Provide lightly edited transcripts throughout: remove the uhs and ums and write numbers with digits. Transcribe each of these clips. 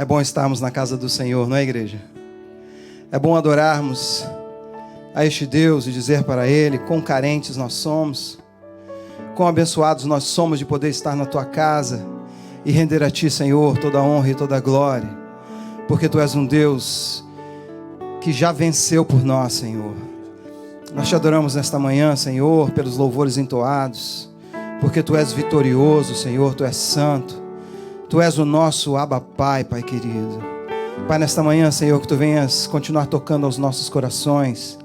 É bom estarmos na casa do Senhor, não é, igreja? É bom adorarmos a este Deus e dizer para Ele quão carentes nós somos, quão abençoados nós somos de poder estar na Tua casa e render a Ti, Senhor, toda a honra e toda a glória, porque Tu és um Deus que já venceu por nós, Senhor. Nós Te adoramos nesta manhã, Senhor, pelos louvores entoados, porque Tu és vitorioso, Senhor, Tu és santo, Tu és o nosso Abba Pai, Pai querido. Pai, nesta manhã, Senhor, que Tu venhas continuar tocando aos nossos corações,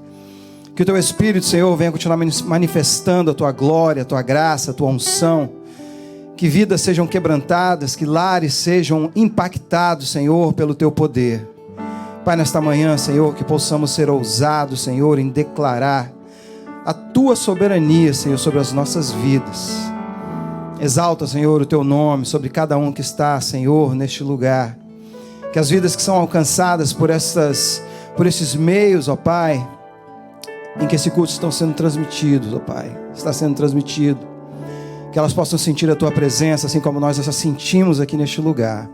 que o Teu Espírito, Senhor, venha continuar manifestando a Tua glória, a Tua graça, a Tua unção, que vidas sejam quebrantadas, que lares sejam impactados, Senhor, pelo Teu poder. Pai, nesta manhã, Senhor, que possamos ser ousados, Senhor, em declarar a Tua soberania, Senhor, sobre as nossas vidas. Exalta, Senhor, o Teu nome sobre cada um que está, Senhor, neste lugar. Que as vidas que são alcançadas por esses meios, ó Pai, em que esse culto estão sendo transmitidos, ó Pai, está sendo transmitido, que elas possam sentir a Tua presença, assim como nós essa sentimos aqui neste lugar.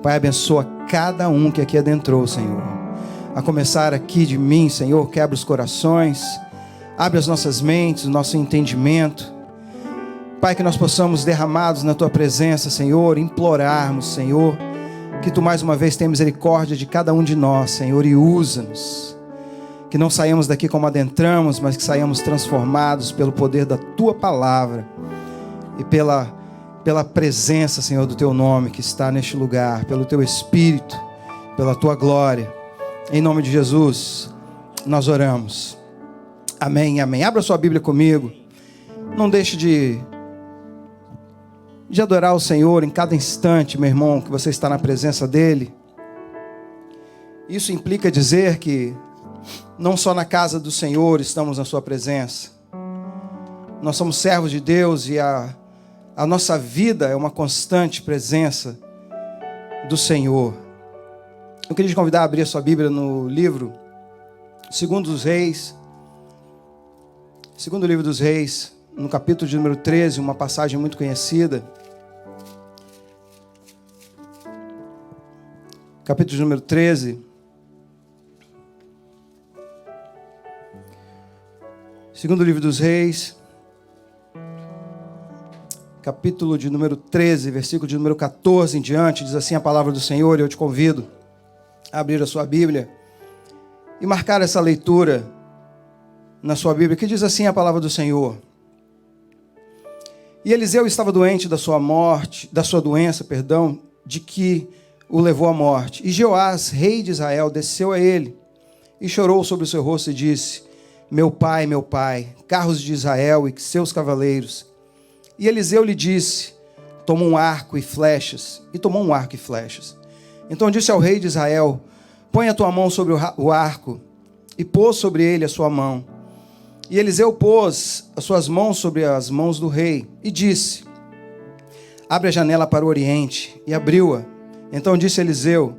Pai, abençoa cada um que aqui adentrou, Senhor. A começar aqui de mim, Senhor, quebra os corações, abre as nossas mentes, o nosso entendimento. Pai, que nós possamos, derramados na Tua presença, Senhor, implorarmos, Senhor, que Tu mais uma vez tenha misericórdia de cada um de nós, Senhor, e usa-nos. Que não saiamos daqui como adentramos, mas que saiamos transformados pelo poder da Tua palavra e pela presença, Senhor, do Teu nome que está neste lugar, pelo Teu Espírito, pela Tua glória. Em nome de Jesus, nós oramos. Amém, amém. Abra sua Bíblia comigo. Não deixe de adorar o Senhor em cada instante, meu irmão, que você está na presença dEle. Isso implica dizer que não só na casa do Senhor estamos na sua presença. Nós somos servos de Deus e a nossa vida é uma constante presença do Senhor. Eu queria te convidar a abrir a sua Bíblia no livro Segundo livro dos Reis, no capítulo de número 13, uma passagem muito conhecida. Capítulo de número 13. Segundo livro dos Reis, capítulo de número 13, versículo de número 14 em diante, diz assim a palavra do Senhor, e eu te convido a abrir a sua Bíblia e marcar essa leitura na sua Bíblia, que diz assim a palavra do Senhor. E Eliseu estava doente da sua doença, de que o levou à morte. E Jeoás, rei de Israel, desceu a ele e chorou sobre o seu rosto e disse: meu pai, carros de Israel e seus cavaleiros. E Eliseu lhe disse: toma um arco e flechas. E tomou um arco e flechas. Então disse ao rei de Israel: põe a tua mão sobre o arco. E pôs sobre ele a sua mão. E Eliseu pôs as suas mãos sobre as mãos do rei e disse: abre a janela para o oriente. E abriu-a. Então disse Eliseu: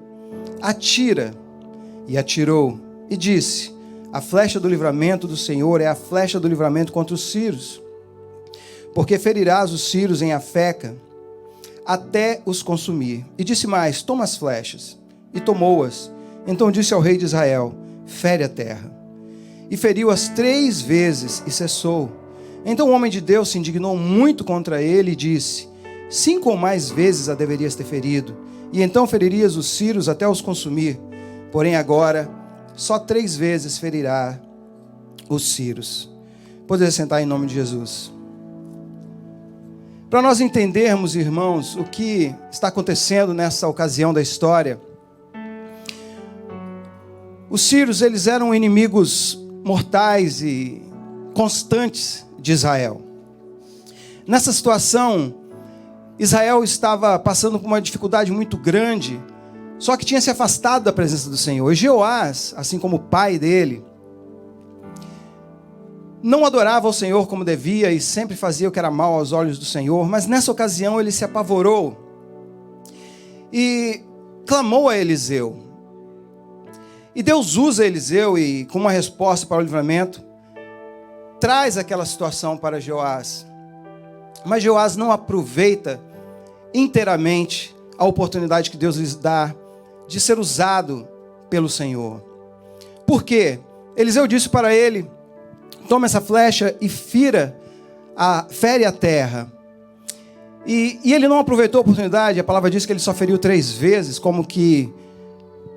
atira. E atirou. E disse: a flecha do livramento do Senhor é a flecha do livramento contra os sírios. Porque ferirás os sírios em Afeca, até os consumir. E disse mais: toma as flechas. E tomou-as. Então disse ao rei de Israel: fere a terra. E feriu-as 3 vezes e cessou. Então o homem de Deus se indignou muito contra ele e disse: 5 ou mais vezes a deverias ter ferido, e então feririas os sírios até os consumir. Porém agora só 3 vezes ferirá os sírios. Pode sentar em nome de Jesus. Para nós entendermos, irmãos, o que está acontecendo nessa ocasião da história, os sírios, eles eram inimigos mortais e constantes de Israel. Nessa situação, Israel estava passando por uma dificuldade muito grande, só que tinha se afastado da presença do Senhor. E Jeoás, assim como o pai dele, não adorava o Senhor como devia e sempre fazia o que era mal aos olhos do Senhor, mas nessa ocasião ele se apavorou e clamou a Eliseu. E Deus usa Eliseu e, como uma resposta para o livramento, traz aquela situação para Jeoás. Mas Jeoás não aproveita inteiramente a oportunidade que Deus lhes dá de ser usado pelo Senhor. Por quê? Eliseu disse para ele: toma essa flecha e fere a terra. E ele não aproveitou a oportunidade. A palavra diz que ele só feriu 3 vezes, como que,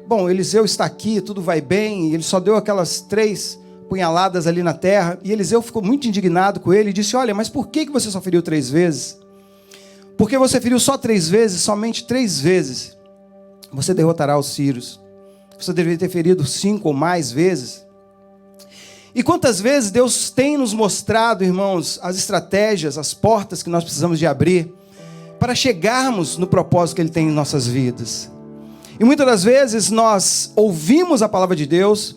bom, Eliseu está aqui, tudo vai bem, e ele só deu aquelas 3 punhaladas ali na terra. E Eliseu ficou muito indignado com ele e disse: olha, mas por que você só feriu 3 vezes? Porque você feriu só 3 vezes, somente 3 vezes, você derrotará os sírios. Você deveria ter ferido 5 ou mais vezes. E quantas vezes Deus tem nos mostrado, irmãos, as estratégias, as portas que nós precisamos de abrir para chegarmos no propósito que Ele tem em nossas vidas. E muitas das vezes nós ouvimos a palavra de Deus,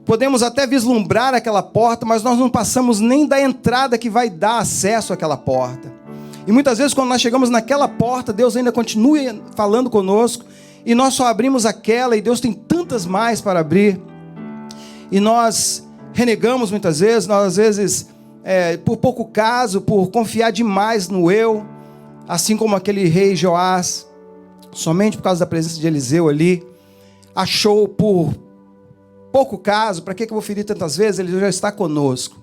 podemos até vislumbrar aquela porta, mas nós não passamos nem da entrada que vai dar acesso àquela porta. E muitas vezes quando nós chegamos naquela porta, Deus ainda continua falando conosco, e nós só abrimos aquela, e Deus tem tantas mais para abrir. E nós renegamos muitas vezes, nós às vezes, por pouco caso, por confiar demais no eu, assim como aquele rei Joás, somente por causa da presença de Eliseu ali, achou por pouco caso, para que eu vou ferir tantas vezes? Ele já está conosco.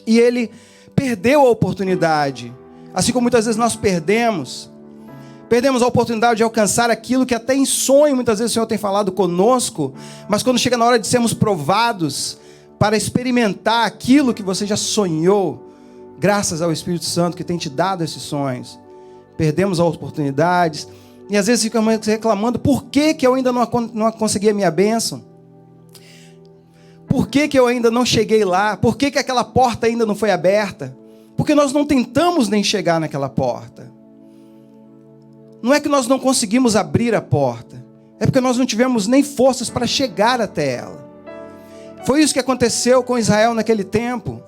E ele perdeu a oportunidade, assim como muitas vezes nós perdemos a oportunidade de alcançar aquilo que até em sonho muitas vezes o Senhor tem falado conosco, mas quando chega na hora de sermos provados, para experimentar aquilo que você já sonhou, graças ao Espírito Santo que tem te dado esses sonhos, perdemos as oportunidades, e às vezes ficamos reclamando: por que eu ainda não consegui a minha bênção? Por que eu ainda não cheguei lá? Por que aquela porta ainda não foi aberta? Porque nós não tentamos nem chegar naquela porta. Não é que nós não conseguimos abrir a porta, é porque nós não tivemos nem forças para chegar até ela. Foi isso que aconteceu com Israel naquele tempo.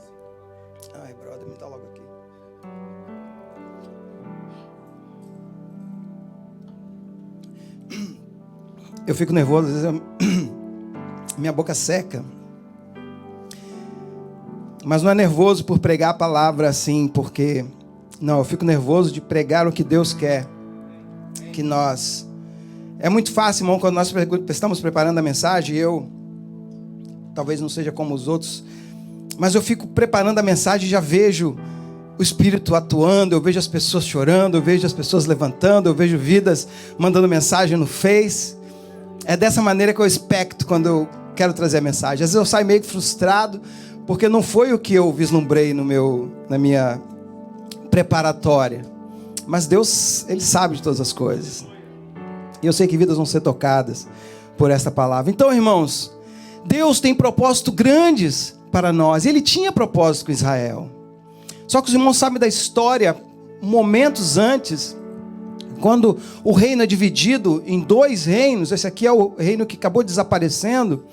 Ai, brother, me dá logo aqui. Eu fico nervoso, às vezes minha boca seca. Mas não é nervoso por pregar a palavra assim, porque... Não, eu fico nervoso de pregar o que Deus quer que nós... É muito fácil, irmão, quando nós estamos preparando a mensagem, talvez não seja como os outros, mas eu fico preparando a mensagem e já vejo o Espírito atuando, eu vejo as pessoas chorando, eu vejo as pessoas levantando, eu vejo vidas mandando mensagem no Face. É dessa maneira que eu expecto quando eu quero trazer a mensagem. Às vezes eu saio meio frustrado, porque não foi o que eu vislumbrei na minha preparatória. Mas Deus, Ele sabe de todas as coisas. E eu sei que vidas vão ser tocadas por esta palavra. Então, irmãos, Deus tem propósitos grandes para nós. Ele tinha propósito com Israel. Só que os irmãos sabem da história, momentos antes, quando o reino é dividido em 2 reinos, esse aqui é o reino que acabou desaparecendo,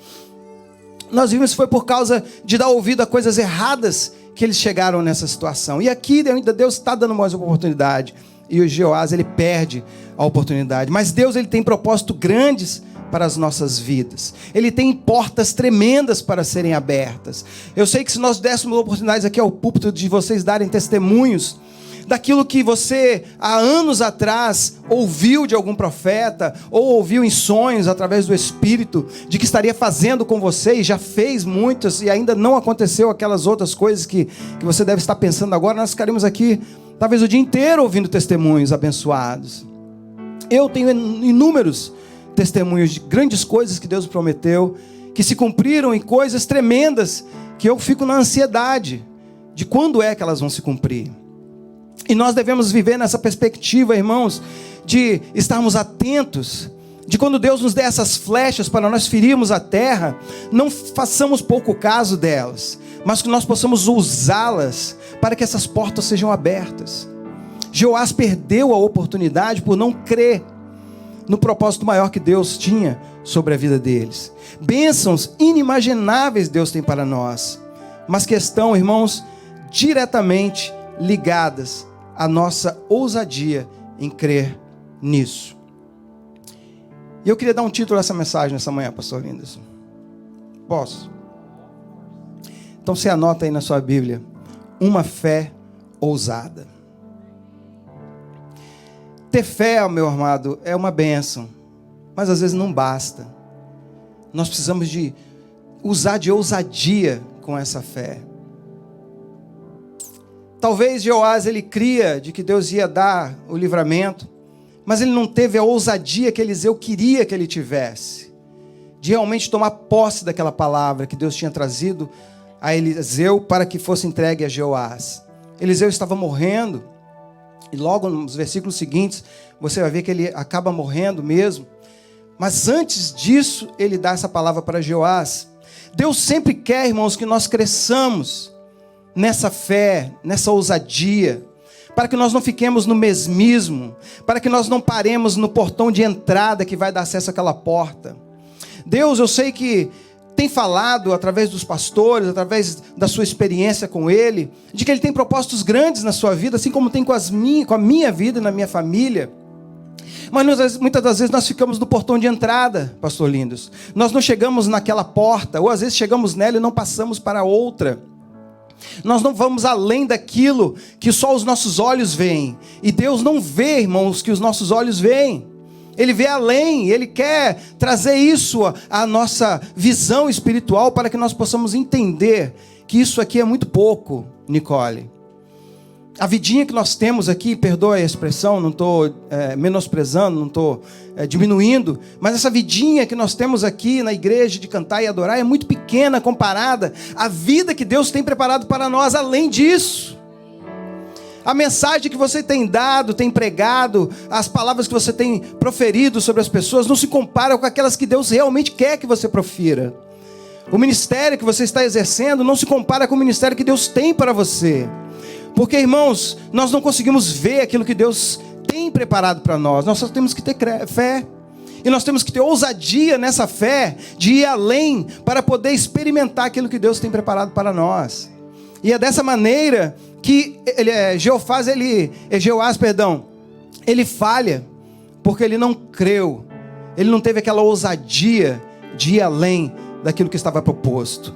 nós vimos que foi por causa de dar ouvido a coisas erradas que eles chegaram nessa situação. E aqui ainda Deus está dando mais oportunidade. E o Joás, ele perde a oportunidade. Mas Deus, ele tem propósitos grandes para as nossas vidas. Ele tem portas tremendas para serem abertas. Eu sei que se nós dessemos oportunidades aqui ao púlpito de vocês darem testemunhos daquilo que você há anos atrás ouviu de algum profeta, ou ouviu em sonhos através do Espírito, de que estaria fazendo com você, e já fez muitas, e ainda não aconteceu aquelas outras coisas que você deve estar pensando agora, nós ficaríamos aqui talvez o dia inteiro ouvindo testemunhos abençoados. Eu tenho inúmeros testemunhos de grandes coisas que Deus prometeu, que se cumpriram, em coisas tremendas, que eu fico na ansiedade de quando é que elas vão se cumprir. E nós devemos viver nessa perspectiva, irmãos, de estarmos atentos, de quando Deus nos der essas flechas para nós ferirmos a terra, não façamos pouco caso delas, mas que nós possamos usá-las para que essas portas sejam abertas. Joás perdeu a oportunidade por não crer no propósito maior que Deus tinha sobre a vida deles. Bênçãos inimagináveis Deus tem para nós, mas que estão, irmãos, diretamente ligadas à nossa ousadia em crer nisso. E eu queria dar um título a essa mensagem nessa manhã, pastor Linderson. Posso? Então você anota aí na sua Bíblia: uma fé ousada. Ter fé, meu amado, é uma bênção, mas às vezes não basta. Nós precisamos de usar de ousadia com essa fé. Talvez Jeoás, ele cria de que Deus ia dar o livramento, mas ele não teve a ousadia que Eliseu queria que ele tivesse, de realmente tomar posse daquela palavra que Deus tinha trazido a Eliseu para que fosse entregue a Jeoás. Eliseu estava morrendo, e logo nos versículos seguintes, você vai ver que ele acaba morrendo mesmo. Mas antes disso, ele dá essa palavra para Jeoás. Deus sempre quer, irmãos, que nós cresçamos nessa fé, nessa ousadia, para que nós não fiquemos no mesmismo, para que nós não paremos no portão de entrada que vai dar acesso àquela porta. Deus, eu sei que tem falado através dos pastores, através da sua experiência com Ele, de que Ele tem propósitos grandes na sua vida, assim como tem com a minha vida e na minha família. Mas muitas das vezes nós ficamos no portão de entrada, pastor Lindos. Nós não chegamos naquela porta, ou às vezes chegamos nela e não passamos para outra. Nós não vamos além daquilo que só os nossos olhos veem. E Deus não vê, irmãos, que os nossos olhos veem. Ele vê além, Ele quer trazer isso à nossa visão espiritual para que nós possamos entender que isso aqui é muito pouco, Nicole. A vidinha que nós temos aqui, perdoa a expressão, não estou menosprezando, não estou diminuindo, mas essa vidinha que nós temos aqui na igreja de cantar e adorar é muito pequena comparada à vida que Deus tem preparado para nós além disso. A mensagem que você tem dado, tem pregado, as palavras que você tem proferido sobre as pessoas não se comparam com aquelas que Deus realmente quer que você profira. O ministério que você está exercendo não se compara com o ministério que Deus tem para você. Porque, irmãos, nós não conseguimos ver aquilo que Deus tem preparado para nós. Nós só temos que ter fé. E nós temos que ter ousadia nessa fé de ir além para poder experimentar aquilo que Deus tem preparado para nós. E é dessa maneira que Jeoás, ele falha, porque ele não creu, ele não teve aquela ousadia de ir além daquilo que estava proposto.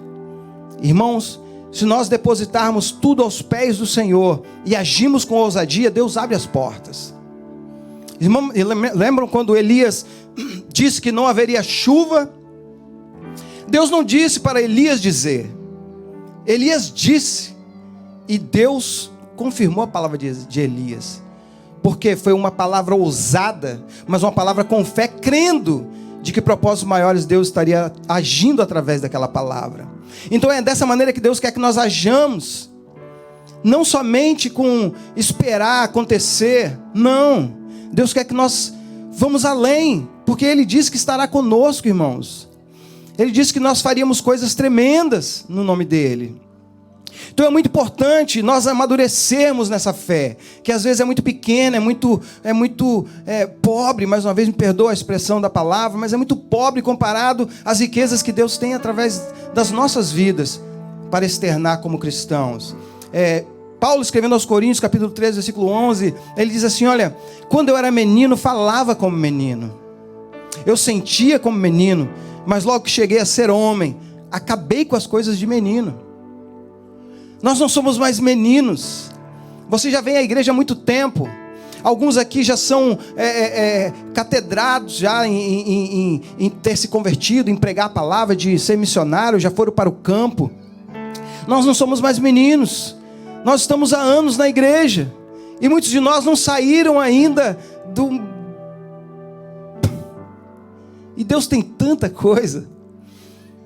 Irmãos, se nós depositarmos tudo aos pés do Senhor e agimos com ousadia, Deus abre as portas. Irmãos, lembram quando Elias disse que não haveria chuva? Deus não disse para Elias dizer, Elias disse, e Deus confirmou a palavra de Elias, porque foi uma palavra ousada, mas uma palavra com fé, crendo de que propósitos maiores Deus estaria agindo através daquela palavra. Então é dessa maneira que Deus quer que nós hajamos, não somente com esperar acontecer, não, Deus quer que nós vamos além, porque Ele disse que estará conosco, irmãos. Ele disse que nós faríamos coisas tremendas no nome dEle. Então é muito importante nós amadurecermos nessa fé, que às vezes é muito pequena, é muito pobre, mais uma vez me perdoa a expressão da palavra, mas é muito pobre comparado às riquezas que Deus tem através das nossas vidas para externar como cristãos. Paulo, escrevendo aos Coríntios, capítulo 13, versículo 11, ele diz assim, olha, quando eu era menino, falava como menino, eu sentia como menino, mas logo que cheguei a ser homem, acabei com as coisas de menino. Nós não somos mais meninos. Você já vem à igreja há muito tempo. Alguns aqui já são catedrados já em ter se convertido, em pregar a palavra, de ser missionário, já foram para o campo. Nós não somos mais meninos. Nós estamos há anos na igreja. E muitos de nós não saíram ainda do... E Deus tem tanta coisa.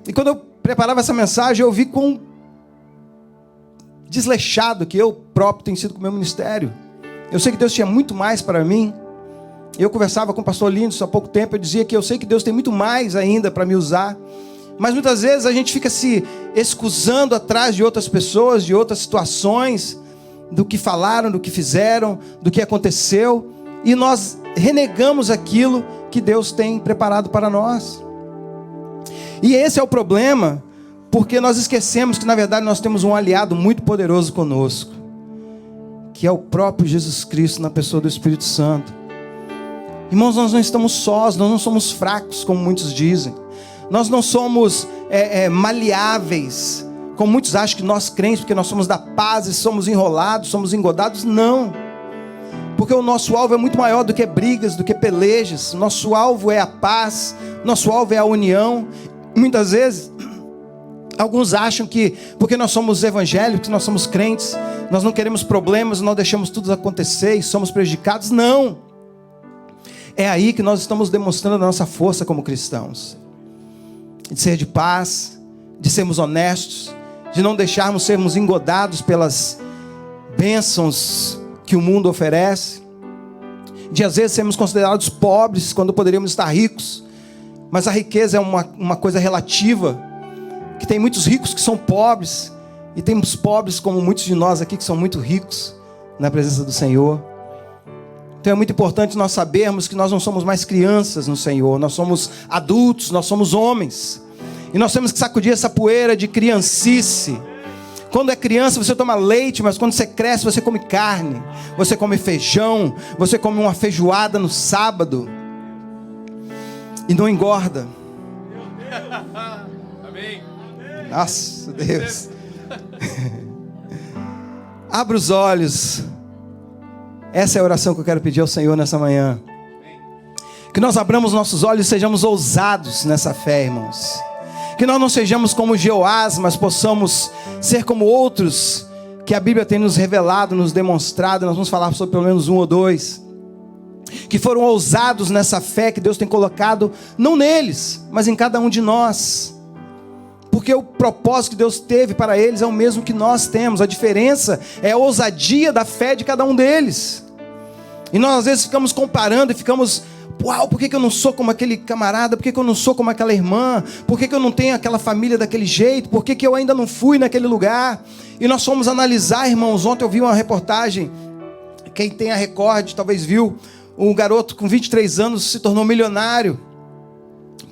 E quando eu preparava essa mensagem, eu vi quão desleixado que eu próprio tenho sido com o meu ministério. Eu sei que Deus tinha muito mais para mim. Eu conversava com o pastor Lindos há pouco tempo, eu dizia que eu sei que Deus tem muito mais ainda para me usar. Mas muitas vezes a gente fica se excusando atrás de outras pessoas, de outras situações, do que falaram, do que fizeram, do que aconteceu, e nós renegamos aquilo que Deus tem preparado para nós. E esse é o problema, porque nós esquecemos que na verdade nós temos um aliado muito poderoso conosco, que é o próprio Jesus Cristo na pessoa do Espírito Santo. Irmãos, nós não estamos sós, nós não somos fracos, como muitos dizem. Nós não somos maleáveis, como muitos acham que nós crentes, porque nós somos da paz e somos enrolados, somos engodados. Não. Porque o nosso alvo é muito maior do que brigas, do que pelejas. O nosso alvo é a paz, nosso alvo é a união. Muitas vezes, alguns acham que porque nós somos evangélicos, nós somos crentes, nós não queremos problemas, nós deixamos tudo acontecer e somos prejudicados. Não! É aí que nós estamos demonstrando a nossa força como cristãos. De ser de paz, de sermos honestos, de não deixarmos sermos engodados pelas bênçãos que o mundo oferece, de às vezes sermos considerados pobres quando poderíamos estar ricos, mas a riqueza é uma coisa relativa, que tem muitos ricos que são pobres, e temos pobres como muitos de nós aqui que são muito ricos na presença do Senhor. Então é muito importante nós sabermos que nós não somos mais crianças no Senhor, nós somos adultos, nós somos homens, e nós temos que sacudir essa poeira de criancice. Quando é criança você toma leite, mas quando você cresce você come carne, você come feijão, você come uma feijoada no sábado e não engorda. Amém. Nossa Deus. Abra os olhos. Essa é a oração que eu quero pedir ao Senhor nessa manhã. Que nós abramos nossos olhos e sejamos ousados nessa fé, irmãos. Que nós não sejamos como Jeoás, mas possamos ser como outros que a Bíblia tem nos revelado, nos demonstrado. Nós vamos falar sobre pelo menos um ou dois que foram ousados nessa fé que Deus tem colocado, não neles, mas em cada um de nós. Porque o propósito que Deus teve para eles é o mesmo que nós temos. A diferença é a ousadia da fé de cada um deles. E nós às vezes ficamos comparando e ficamos: uau, por que eu não sou como aquele camarada? Por que eu não sou como aquela irmã? Por que eu não tenho aquela família daquele jeito? Por que eu ainda não fui naquele lugar? E nós fomos analisar, irmãos. Ontem eu vi uma reportagem, quem tem a Record talvez viu, um garoto com 23 anos se tornou milionário,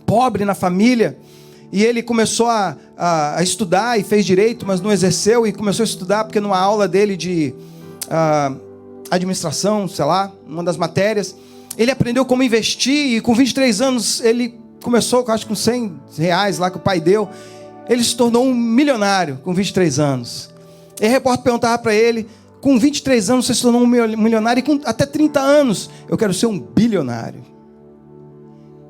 pobre na família, e ele começou a estudar e fez direito, mas não exerceu, e começou a estudar porque numa aula dele de administração, sei lá, uma das matérias, ele aprendeu como investir, e com 23 anos ele começou, acho que com 100 reais lá que o pai deu, ele se tornou um milionário com 23 anos. E a repórter perguntava para ele: com 23 anos você se tornou um milionário, e com até 30 anos eu quero ser um bilionário.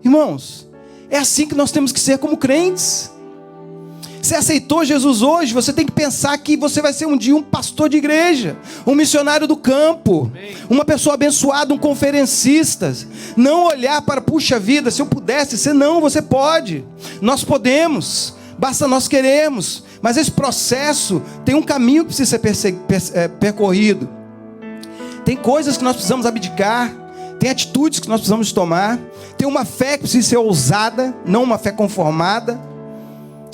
Irmãos, é assim que nós temos que ser como crentes. Você aceitou Jesus hoje, você tem que pensar que você vai ser um dia um pastor de igreja, um missionário do campo, uma pessoa abençoada, um conferencista. Não olhar para, puxa vida, se eu pudesse ser, não, você pode. Nós podemos, basta nós queremos. Mas esse processo tem um caminho que precisa ser percorrido. Tem coisas que nós precisamos abdicar, tem atitudes que nós precisamos tomar, tem uma fé que precisa ser ousada, não uma fé conformada.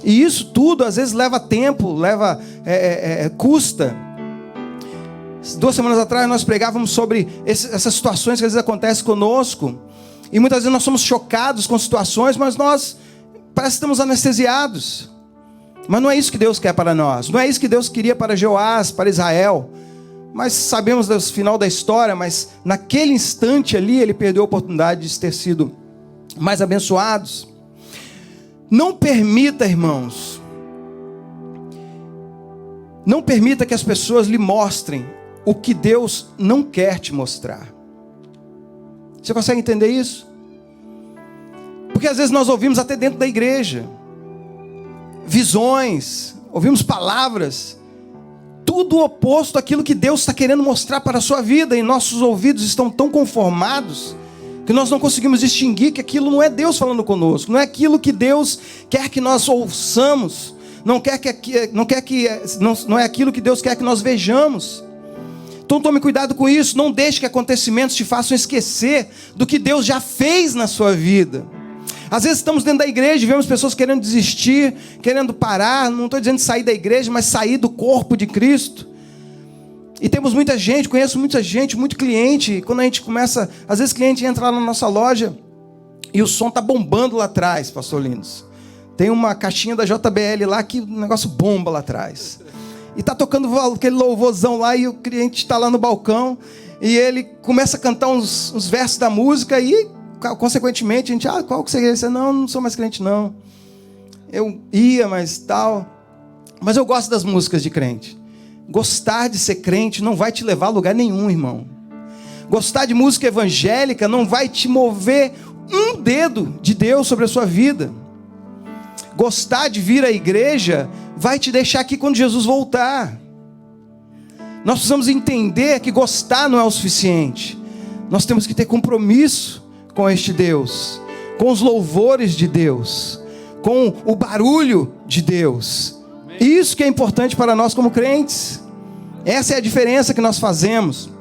E isso tudo às vezes leva tempo, custa. 2 semanas atrás nós pregávamos sobre essas situações que às vezes acontecem conosco, e muitas vezes nós somos chocados com situações, mas nós parece que estamos anestesiados. Mas não é isso que Deus quer para nós, não é isso que Deus queria para Jeoás, para Israel. Mas sabemos do final da história, mas naquele instante ali ele perdeu a oportunidade de ter sido mais abençoados. Não permita, irmãos, não permita que as pessoas lhe mostrem o que Deus não quer te mostrar. Você consegue entender isso? Porque às vezes nós ouvimos até dentro da igreja visões, ouvimos palavras, tudo oposto àquilo que Deus está querendo mostrar para a sua vida, e nossos ouvidos estão tão conformados que nós não conseguimos distinguir que aquilo não é Deus falando conosco, não é aquilo que Deus quer que nós ouçamos, não é aquilo que Deus quer que nós vejamos. Então tome cuidado com isso, não deixe que acontecimentos te façam esquecer do que Deus já fez na sua vida. Às vezes estamos dentro da igreja e vemos pessoas querendo desistir, querendo parar, não estou dizendo sair da igreja, mas sair do corpo de Cristo. E temos muita gente, conheço muita gente, muito cliente, quando a gente começa, às vezes cliente entra lá na nossa loja e o som está bombando lá atrás, pastor Lindos. Tem uma caixinha da JBL lá que o negócio bomba lá atrás. E está tocando aquele louvorzão lá e o cliente está lá no balcão e ele começa a cantar uns versos da música e, consequentemente, a gente, qual que você quer ser? Não sou mais crente não. Eu ia, mas tal. Mas eu gosto das músicas de crente. Gostar de ser crente não vai te levar a lugar nenhum, irmão. Gostar de música evangélica não vai te mover um dedo de Deus sobre a sua vida. Gostar de vir à igreja vai te deixar aqui quando Jesus voltar. Nós precisamos entender que gostar não é o suficiente. Nós temos que ter compromisso com este Deus, com os louvores de Deus, com o barulho de Deus. Isso que é importante para nós como crentes. Essa é a diferença que nós fazemos.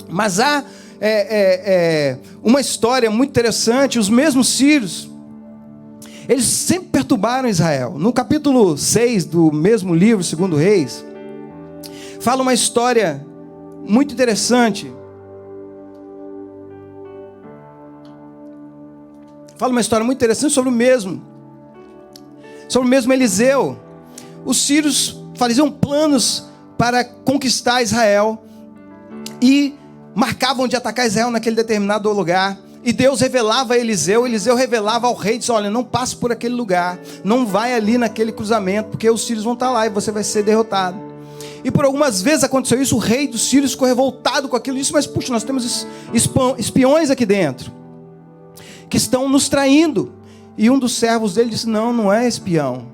Mas há uma história muito interessante. Os mesmos sírios, eles sempre perturbaram Israel. No capítulo 6 do mesmo livro, 2 Reis, fala uma história muito interessante. Fala uma história muito interessante sobre o mesmo Eliseu. Os sírios faziam planos para conquistar Israel e marcavam de atacar Israel naquele determinado lugar. E Deus revelava a Eliseu revelava ao rei, disse: olha, não passe por aquele lugar, não vai ali naquele cruzamento, porque os sírios vão estar lá e você vai ser derrotado. E por algumas vezes aconteceu isso. O rei dos sírios ficou revoltado com aquilo e disse: mas puxa, nós temos espiões aqui dentro que estão nos traindo. E um dos servos dele disse: não é espião,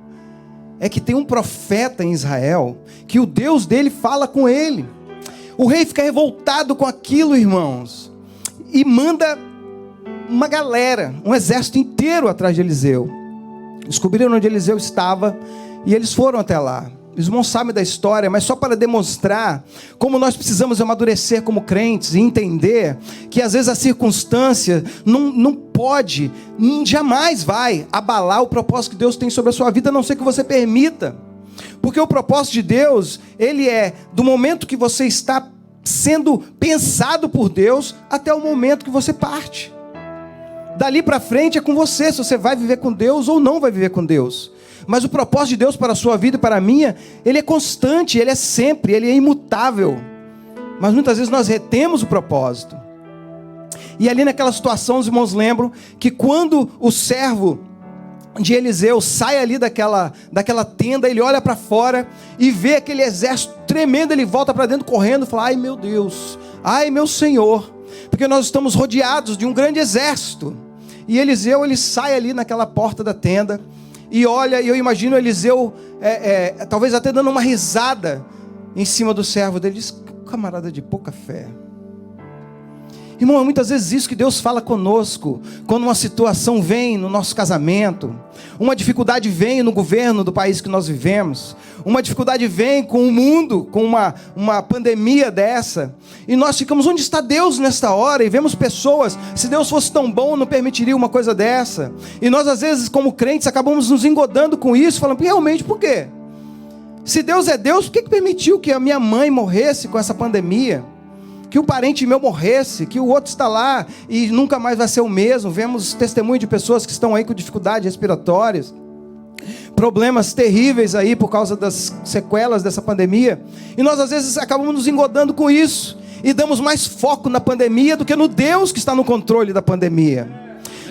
é que tem um profeta em Israel, que o Deus dele fala com ele. O rei fica revoltado com aquilo, irmãos, e manda uma galera, um exército inteiro atrás de Eliseu. Descobriram onde Eliseu estava e eles foram até lá. Os irmãos sabem da história, mas só para demonstrar como nós precisamos amadurecer como crentes e entender que às vezes a circunstância não pode, jamais vai abalar o propósito que Deus tem sobre a sua vida, a não ser que você permita. Porque o propósito de Deus, ele é do momento que você está sendo pensado por Deus até o momento que você parte. Dali para frente é com você, se você vai viver com Deus ou não vai viver com Deus. Mas o propósito de Deus para a sua vida e para a minha, ele é constante, ele é sempre, ele é imutável. Mas muitas vezes nós retemos o propósito. E ali naquela situação, os irmãos lembram que quando o servo de Eliseu sai ali daquela tenda, ele olha para fora e vê aquele exército tremendo, ele volta para dentro correndo e fala: ai meu Deus, ai meu Senhor, porque nós estamos rodeados de um grande exército. E Eliseu, ele sai ali naquela porta da tenda e olha, e eu imagino Eliseu talvez até dando uma risada em cima do servo dele. Diz: camarada de pouca fé. Irmão, é muitas vezes isso que Deus fala conosco, quando uma situação vem no nosso casamento, uma dificuldade vem no governo do país que nós vivemos, uma dificuldade vem com o mundo, com uma pandemia dessa, e nós ficamos: onde está Deus nesta hora? E vemos pessoas: se Deus fosse tão bom, não permitiria uma coisa dessa. E nós às vezes, como crentes, acabamos nos engodando com isso, falando: realmente, por quê? Se Deus é Deus, por que permitiu que a minha mãe morresse com essa pandemia? Que o parente meu morresse, que o outro está lá e nunca mais vai ser o mesmo. Vemos testemunho de pessoas que estão aí com dificuldades respiratórias, problemas terríveis aí por causa das sequelas dessa pandemia. E nós às vezes acabamos nos engodando com isso e damos mais foco na pandemia do que no Deus que está no controle da pandemia.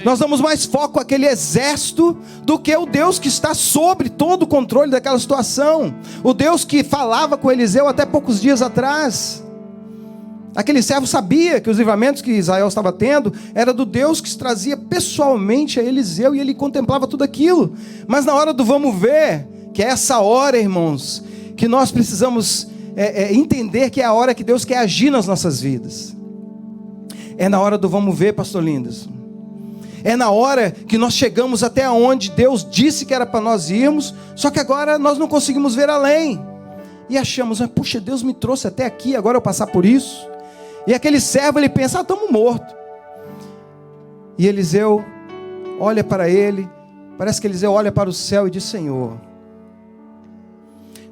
Nós damos mais foco àquele exército do que o Deus que está sobre todo o controle daquela situação. O Deus que falava com Eliseu até poucos dias atrás. Aquele servo sabia que os livramentos que Israel estava tendo era do Deus que se trazia pessoalmente a Eliseu, e ele contemplava tudo aquilo. Mas na hora do vamos ver, que é essa hora, irmãos, que nós precisamos entender que é a hora que Deus quer agir nas nossas vidas. É na hora do vamos ver, pastor Lindas. É na hora que nós chegamos até onde Deus disse que era para nós irmos, só que agora nós não conseguimos ver além. E achamos: puxa, Deus me trouxe até aqui, agora eu passar por isso. E aquele servo, ele pensa: estamos mortos. E Eliseu olha para ele, parece que Eliseu olha para o céu e diz: Senhor,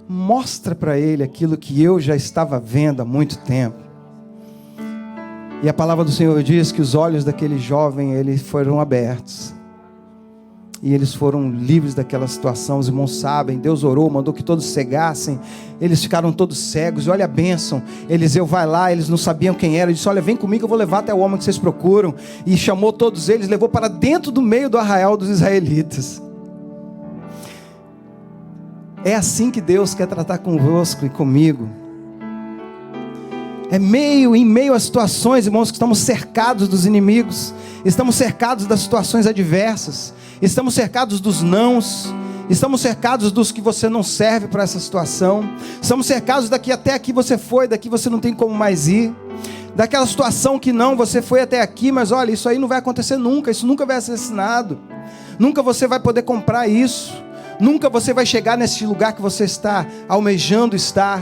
mostra para ele aquilo que eu já estava vendo há muito tempo. E a palavra do Senhor diz que os olhos daquele jovem, eles foram abertos. E eles foram livres daquela situação. Os irmãos sabem, Deus orou, mandou que todos cegassem. Eles ficaram todos cegos. E olha a bênção. Eliseu vai lá, eles não sabiam quem era. Ele disse: olha, vem comigo, eu vou levar até o homem que vocês procuram. E chamou todos eles, levou para dentro do meio do arraial dos israelitas. É assim que Deus quer tratar convosco e comigo. Em meio às situações, irmãos, que estamos cercados dos inimigos, estamos cercados das situações adversas, estamos cercados dos nãos, estamos cercados dos que você não serve para essa situação, estamos cercados daqui até aqui você foi, daqui você não tem como mais ir, daquela situação que não, você foi até aqui, mas olha, isso aí não vai acontecer nunca, isso nunca vai ser assinado, nunca você vai poder comprar isso, nunca você vai chegar nesse lugar que você está almejando estar.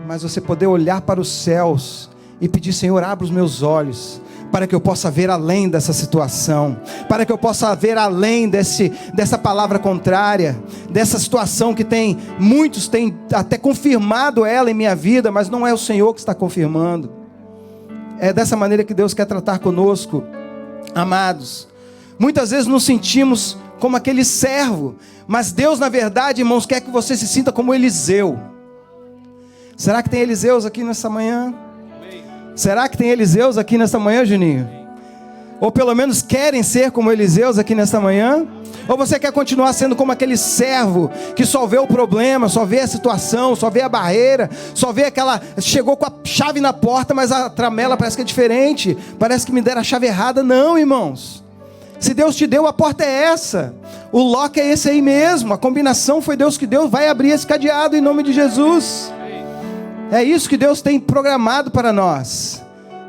Mas você poder olhar para os céus e pedir: Senhor, abra os meus olhos, para que eu possa ver além dessa situação, para que eu possa ver além dessa palavra contrária, dessa situação que muitos têm até confirmado ela em minha vida, mas não é o Senhor que está confirmando. É dessa maneira que Deus quer tratar conosco, amados. Muitas vezes nos sentimos como aquele servo, mas Deus, na verdade, irmãos, quer que você se sinta como Eliseu. Será que tem Eliseus aqui nessa manhã? Será que tem Eliseus aqui nessa manhã, Juninho? Ou pelo menos querem ser como Eliseus aqui nessa manhã? Ou você quer continuar sendo como aquele servo que só vê o problema, só vê a situação, só vê a barreira, só vê chegou com a chave na porta, mas a tramela parece que é diferente, parece que me deram a chave errada. Não, irmãos, se Deus te deu, a porta é essa, o lock é esse aí mesmo, a combinação foi Deus que deu, vai abrir esse cadeado em nome de Jesus. É isso que Deus tem programado para nós.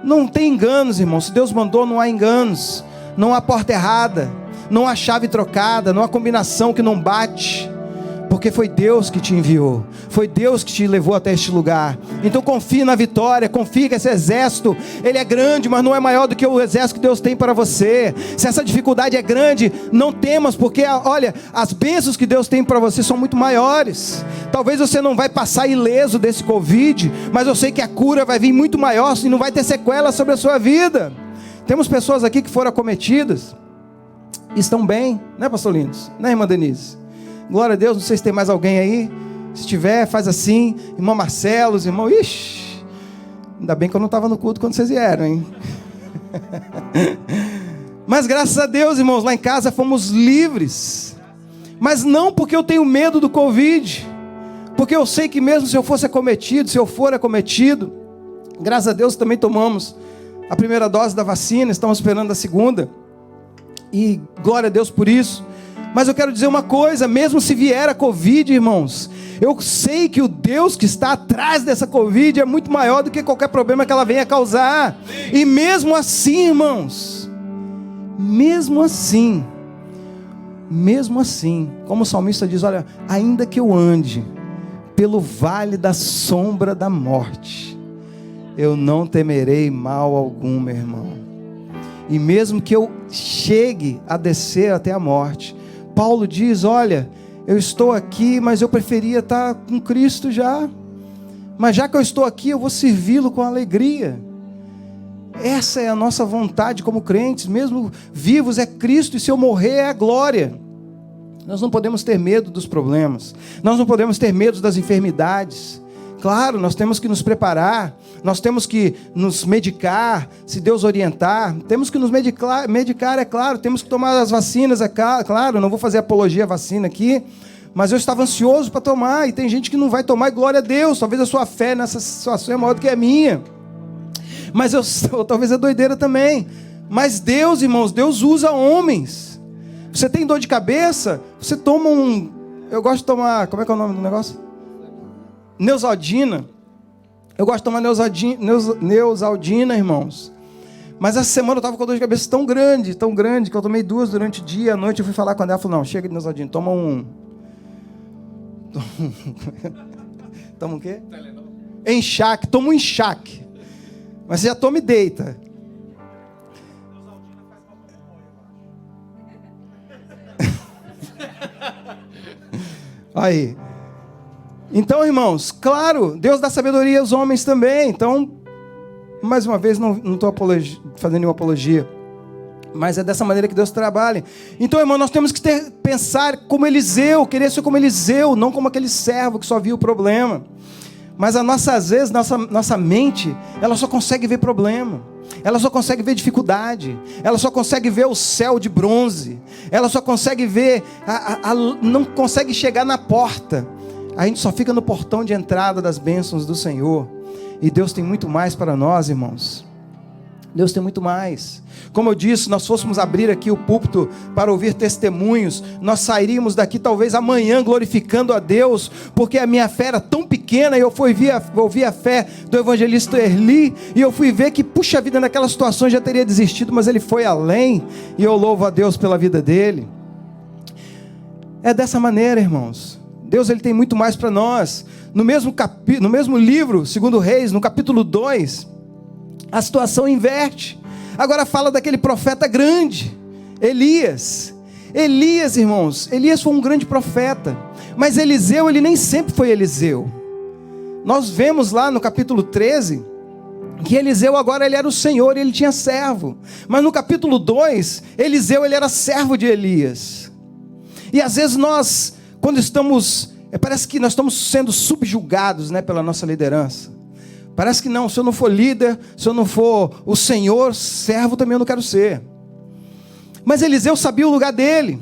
Não tem enganos, irmãos. Se Deus mandou, não há enganos. Não há porta errada. Não há chave trocada. Não há combinação que não bate. Porque foi Deus que te enviou. Foi Deus que te levou até este lugar. Então confie na vitória. Confie que esse exército, ele é grande, mas não é maior do que o exército que Deus tem para você. Se essa dificuldade é grande, não temas, porque olha, as bênçãos que Deus tem para você são muito maiores. Talvez você não vai passar ileso desse Covid, mas eu sei que a cura vai vir muito maior e não vai ter sequela sobre a sua vida. Temos pessoas aqui que foram acometidas, estão bem, né, pastor Lindos? Né, irmã Denise? Glória a Deus. Não sei se tem mais alguém aí. Se tiver, faz assim. Irmão Marcelo, irmão, ixi, ainda bem que eu não estava no culto quando vocês vieram, hein? Mas graças a Deus, irmãos, lá em casa fomos livres. Mas não porque eu tenho medo do Covid, porque eu sei que mesmo se eu fosse acometido, se eu for acometido, graças a Deus também tomamos a primeira dose da vacina, estamos esperando a segunda, e glória a Deus por isso. Mas eu quero dizer uma coisa, mesmo se vier a Covid, irmãos, eu sei que o Deus que está atrás dessa Covid é muito maior do que qualquer problema que ela venha causar. E mesmo assim, irmãos, mesmo assim, como o salmista diz, olha, ainda que eu ande pelo vale da sombra da morte, eu não temerei mal algum, meu irmão. E mesmo que eu chegue a descer até a morte, Paulo diz, olha, eu estou aqui, mas eu preferia estar com Cristo já. Mas já que eu estou aqui, eu vou servi-lo com alegria. Essa é a nossa vontade como crentes, mesmo vivos é Cristo, e se eu morrer é a glória. Nós não podemos ter medo dos problemas, nós não podemos ter medo das enfermidades. Claro, nós temos que nos preparar, nós temos que nos medicar, se Deus orientar, temos que nos medicar, é claro, temos que tomar as vacinas, é claro, não vou fazer apologia à vacina aqui, mas eu estava ansioso para tomar, e tem gente que não vai tomar, e glória a Deus, talvez a sua fé nessa situação é maior do que a minha, mas talvez é doideira também, mas Deus, irmãos, Deus usa homens. Você tem dor de cabeça, você toma eu gosto de tomar, como é que é o nome do negócio? Neosaldina. Eu gosto de tomar Neosaldina, irmãos. Mas essa semana eu estava com a dor de cabeça tão grande, que eu tomei 2 durante o dia. À noite eu fui falar com ela, falou, não, chega de Neosaldina, toma um... Toma um quê? Enxaque, toma um enxaque. Mas você já toma e deita. Aí. Então, irmãos, claro, Deus dá sabedoria aos homens também. Então, mais uma vez, não estou fazendo nenhuma apologia, mas é dessa maneira que Deus trabalha. Então, irmão, nós temos que pensar como Eliseu, querer ser como Eliseu, não como aquele servo que só via o problema. Mas às vezes, nossa mente, ela só consegue ver problema, ela só consegue ver dificuldade, ela só consegue ver o céu de bronze, ela só consegue ver, não consegue chegar na porta. A gente só fica no portão de entrada das bênçãos do Senhor. E Deus tem muito mais para nós, irmãos. Deus tem muito mais. Como eu disse, nós fôssemos abrir aqui o púlpito para ouvir testemunhos, nós sairíamos daqui talvez amanhã glorificando a Deus, porque a minha fé era tão pequena, e eu ouvi a fé do evangelista Erli, e eu fui ver que, puxa vida, naquela situação eu já teria desistido, mas ele foi além, e eu louvo a Deus pela vida dele. É dessa maneira, irmãos. Deus, ele tem muito mais para nós. No mesmo livro, 2 Reis, no capítulo 2, a situação inverte. Agora fala daquele profeta grande, Elias. Elias, irmãos, Elias foi um grande profeta, mas Eliseu, ele nem sempre foi Eliseu. Nós vemos lá no capítulo 13, que Eliseu agora ele era o Senhor, e ele tinha servo. Mas no capítulo 2, Eliseu ele era servo de Elias. E às vezes nós, quando parece que nós estamos sendo subjugados, né, pela nossa liderança. Parece que não, se eu não for líder, se eu não for o Senhor, servo também eu não quero ser. Mas Eliseu sabia o lugar dele.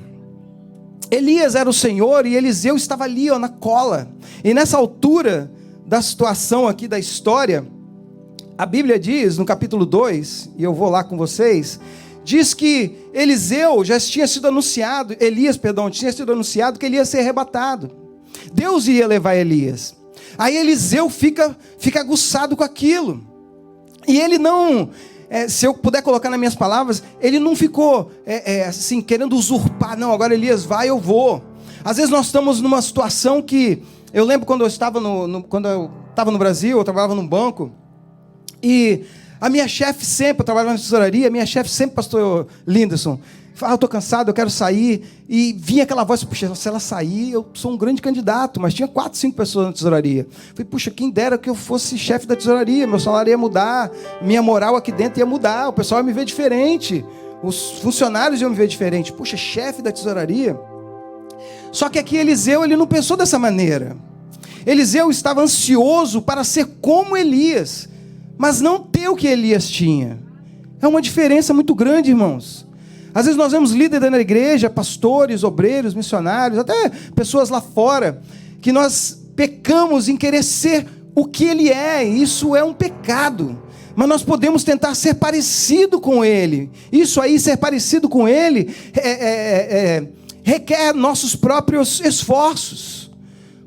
Elias era o Senhor e Eliseu estava ali, na cola. E nessa altura da situação aqui da história, a Bíblia diz, no capítulo 2, e eu vou lá com vocês, diz que Elias tinha sido anunciado que ele ia ser arrebatado. Deus iria levar Elias. Aí Eliseu fica aguçado com aquilo. E ele não, se eu puder colocar nas minhas palavras, ele não ficou assim, querendo usurpar. Não, agora Elias vai, eu vou. Às vezes nós estamos numa situação que... Eu lembro quando eu estava no Brasil, eu trabalhava num banco. E a minha chefe sempre, eu trabalhava na tesouraria, a minha chefe sempre, pastor Linderson, eu estou cansado, eu quero sair. E vinha aquela voz, puxa, se ela sair, eu sou um grande candidato. Mas tinha 4, 5 pessoas na tesouraria. Falei, puxa, quem dera que eu fosse chefe da tesouraria, meu salário ia mudar, minha moral aqui dentro ia mudar, o pessoal ia me ver diferente, os funcionários iam me ver diferente. Puxa, chefe da tesouraria. Só que aqui Eliseu, ele não pensou dessa maneira. Eliseu estava ansioso para ser como Elias, mas não ter o que Elias tinha. É uma diferença muito grande, irmãos. Às vezes nós vemos líderes na igreja, pastores, obreiros, missionários, até pessoas lá fora, que nós pecamos em querer ser o que ele é. Isso é um pecado. Mas nós podemos tentar ser parecido com ele. Isso aí, ser parecido com ele, requer nossos próprios esforços.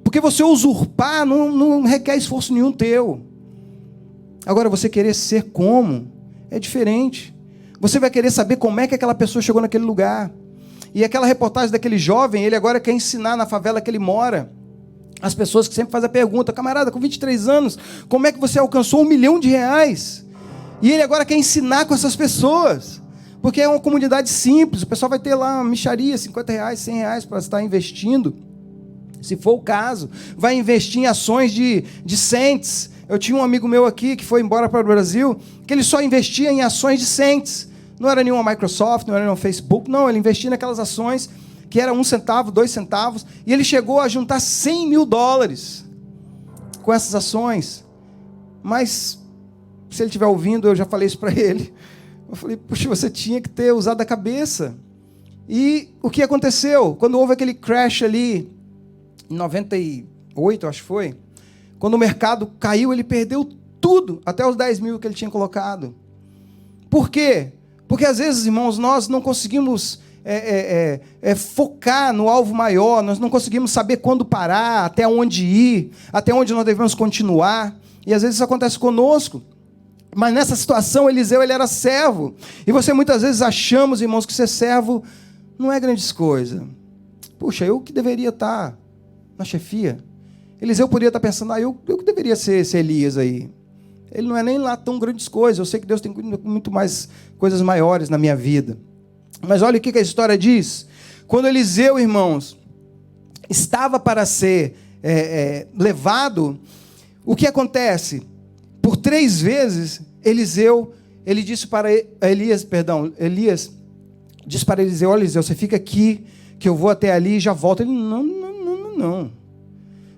Porque você usurpar não requer esforço nenhum teu. Agora, você querer ser como, é diferente. Você vai querer saber como é que aquela pessoa chegou naquele lugar. E aquela reportagem daquele jovem, ele agora quer ensinar na favela que ele mora. As pessoas que sempre fazem a pergunta, camarada, com 23 anos, como é que você alcançou R$1 milhão? E ele agora quer ensinar com essas pessoas. Porque é uma comunidade simples, o pessoal vai ter lá uma mixaria, R$50, R$100 para estar investindo. Se for o caso, vai investir em ações de cents. Eu tinha um amigo meu aqui que foi embora para o Brasil, que ele só investia em ações de cents. Não era nenhuma Microsoft, não era nenhum Facebook, não, ele investia naquelas ações que era 1 centavo, 2 centavos, e ele chegou a juntar $100 mil com essas ações. Mas, se ele estiver ouvindo, eu já falei isso para ele. Eu falei, puxa, você tinha que ter usado a cabeça. E o que aconteceu? Quando houve aquele crash ali, em 98, acho que foi, quando o mercado caiu, ele perdeu tudo, até os 10 mil que ele tinha colocado. Por quê? Porque às vezes, irmãos, nós não conseguimos focar no alvo maior, nós não conseguimos saber quando parar, até onde ir, até onde nós devemos continuar. E às vezes isso acontece conosco. Mas nessa situação, Eliseu, ele era servo. E você muitas vezes achamos, irmãos, que ser servo não é grande coisa. Puxa, eu que deveria estar na chefia. Eliseu poderia estar pensando, eu que deveria ser esse Elias aí. Ele não é nem lá tão grandes coisas. Eu sei que Deus tem muito mais coisas maiores na minha vida. Mas olha o que a história diz. Quando Eliseu, irmãos, estava para ser levado, o que acontece? Por 3 vezes, Elias disse para Elias, disse para Eliseu, olha, Eliseu, você fica aqui, que eu vou até ali e já volto. Ele, não.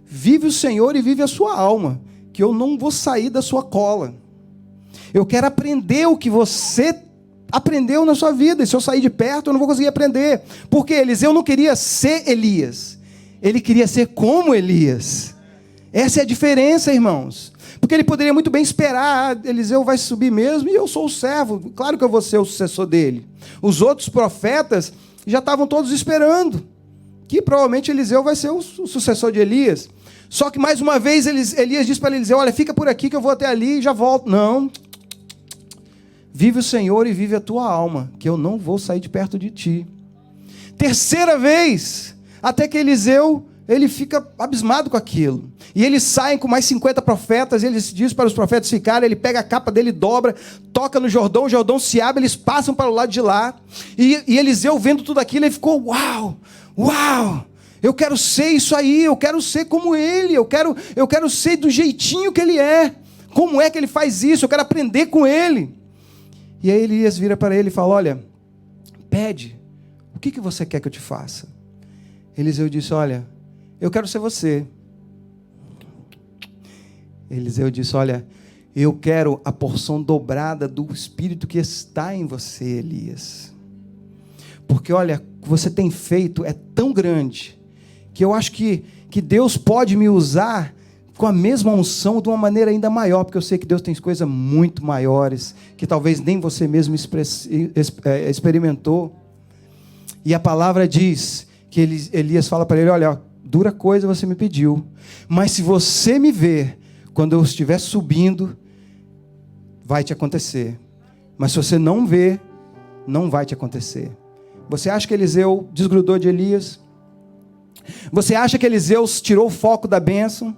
Vive o Senhor e vive a sua alma, que eu não vou sair da sua cola. Eu quero aprender o que você aprendeu na sua vida, e se eu sair de perto, eu não vou conseguir aprender. Porque Eliseu não queria ser Elias, ele queria ser como Elias. Essa é a diferença, irmãos. Porque ele poderia muito bem esperar, Eliseu vai subir mesmo, e eu sou o servo, claro que eu vou ser o sucessor dele. Os outros profetas já estavam todos esperando, que provavelmente Eliseu vai ser o sucessor de Elias. Só que mais uma vez Elias diz para Eliseu, olha, fica por aqui que eu vou até ali e já volto. Não, vive o Senhor e vive a tua alma, que eu não vou sair de perto de ti. Terceira vez, até que Eliseu, ele fica abismado com aquilo. E eles saem com mais 50 profetas, ele diz para os profetas ficarem, ele pega a capa dele, dobra, toca no Jordão, o Jordão se abre, eles passam para o lado de lá. E Eliseu, vendo tudo aquilo, ele ficou, uau, eu quero ser isso aí, eu quero ser como ele, eu quero ser do jeitinho que ele é. Como é que ele faz isso? Eu quero aprender com ele. E aí Elias vira para ele e fala, olha, pede, o que você quer que eu te faça? Eliseu disse, olha, eu quero ser você. Eliseu disse, olha, eu quero a porção dobrada do Espírito que está em você, Elias. Porque, olha, o que você tem feito é tão grande, que eu acho que Deus pode me usar com a mesma unção de uma maneira ainda maior, porque eu sei que Deus tem coisas muito maiores, que talvez nem você mesmo experimentou. E a palavra diz que Elias fala para ele, olha, dura coisa você me pediu, mas se você me ver quando eu estiver subindo, vai te acontecer. Mas se você não ver, não vai te acontecer. Você acha que Eliseu desgrudou de Elias? Você acha que Eliseu tirou o foco da bênção?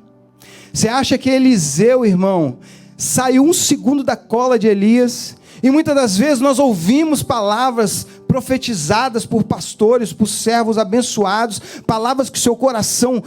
Você acha que Eliseu, irmão, saiu um segundo da cola de Elias? E muitas das vezes nós ouvimos palavras profetizadas por pastores, por servos abençoados, palavras que seu coração,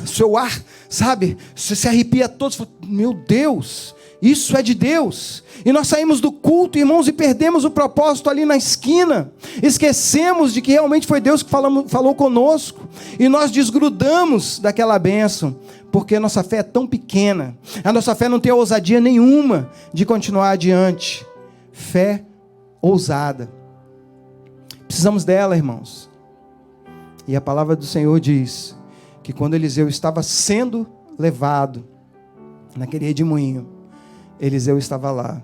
seu ar, sabe, você se arrepia todo, você fala, meu Deus, isso é de Deus. E nós saímos do culto, irmãos, e perdemos o propósito ali na esquina, esquecemos de que realmente foi Deus que falou conosco, e nós desgrudamos daquela bênção, porque a nossa fé é tão pequena, a nossa fé não tem ousadia nenhuma de continuar adiante. Fé ousada, precisamos dela, irmãos. E a palavra do Senhor diz que quando Eliseu estava sendo levado naquele redemoinho, Eliseu estava lá.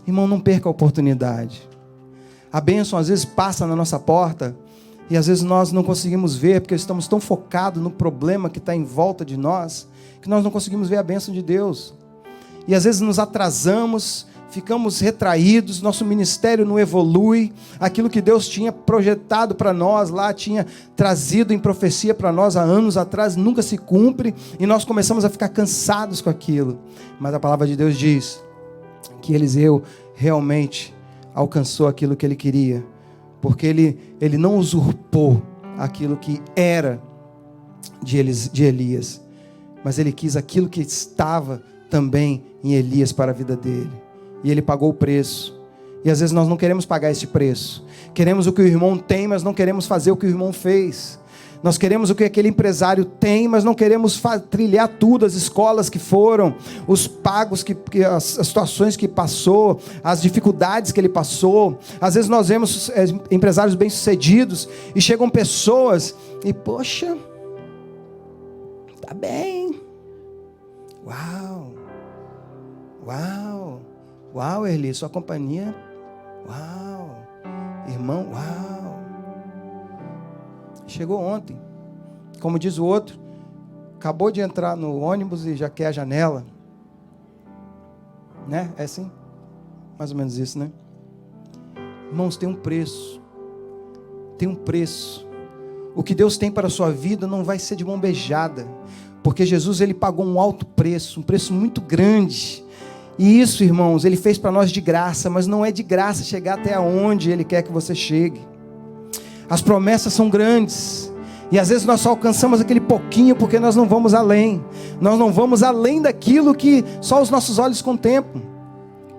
Irmão, não perca a oportunidade. A bênção às vezes passa na nossa porta e às vezes nós não conseguimos ver, porque estamos tão focados no problema que está em volta de nós, que nós não conseguimos ver a bênção de Deus. E às vezes nos atrasamos, ficamos retraídos, nosso ministério não evolui, aquilo que Deus tinha projetado para nós lá, tinha trazido em profecia para nós há anos atrás, nunca se cumpre, e nós começamos a ficar cansados com aquilo. Mas a palavra de Deus diz que Eliseu realmente alcançou aquilo que ele queria, porque ele não usurpou aquilo que era de Elias, mas ele quis aquilo que estava também em Elias para a vida dele. E ele pagou o preço. E às vezes nós não queremos pagar esse preço. Queremos o que o irmão tem, mas não queremos fazer o que o irmão fez. Nós queremos o que aquele empresário tem, mas não queremos trilhar tudo, as escolas que foram, os pagos, as situações que passou, as dificuldades que ele passou. Às vezes nós vemos empresários bem-sucedidos e chegam pessoas e, poxa, tá bem. Uau, Erli, sua companhia, uau, irmão, uau. Chegou ontem, como diz o outro, acabou de entrar no ônibus e já quer a janela, né? É assim? Mais ou menos isso, né? Irmãos, tem um preço, o que Deus tem para a sua vida não vai ser de mão beijada, porque Jesus, ele pagou um alto preço, um preço muito grande. E isso, irmãos, ele fez para nós de graça, mas não é de graça chegar até onde ele quer que você chegue. As promessas são grandes, e às vezes nós só alcançamos aquele pouquinho, porque nós não vamos além. Nós não vamos além daquilo que só os nossos olhos contemplam.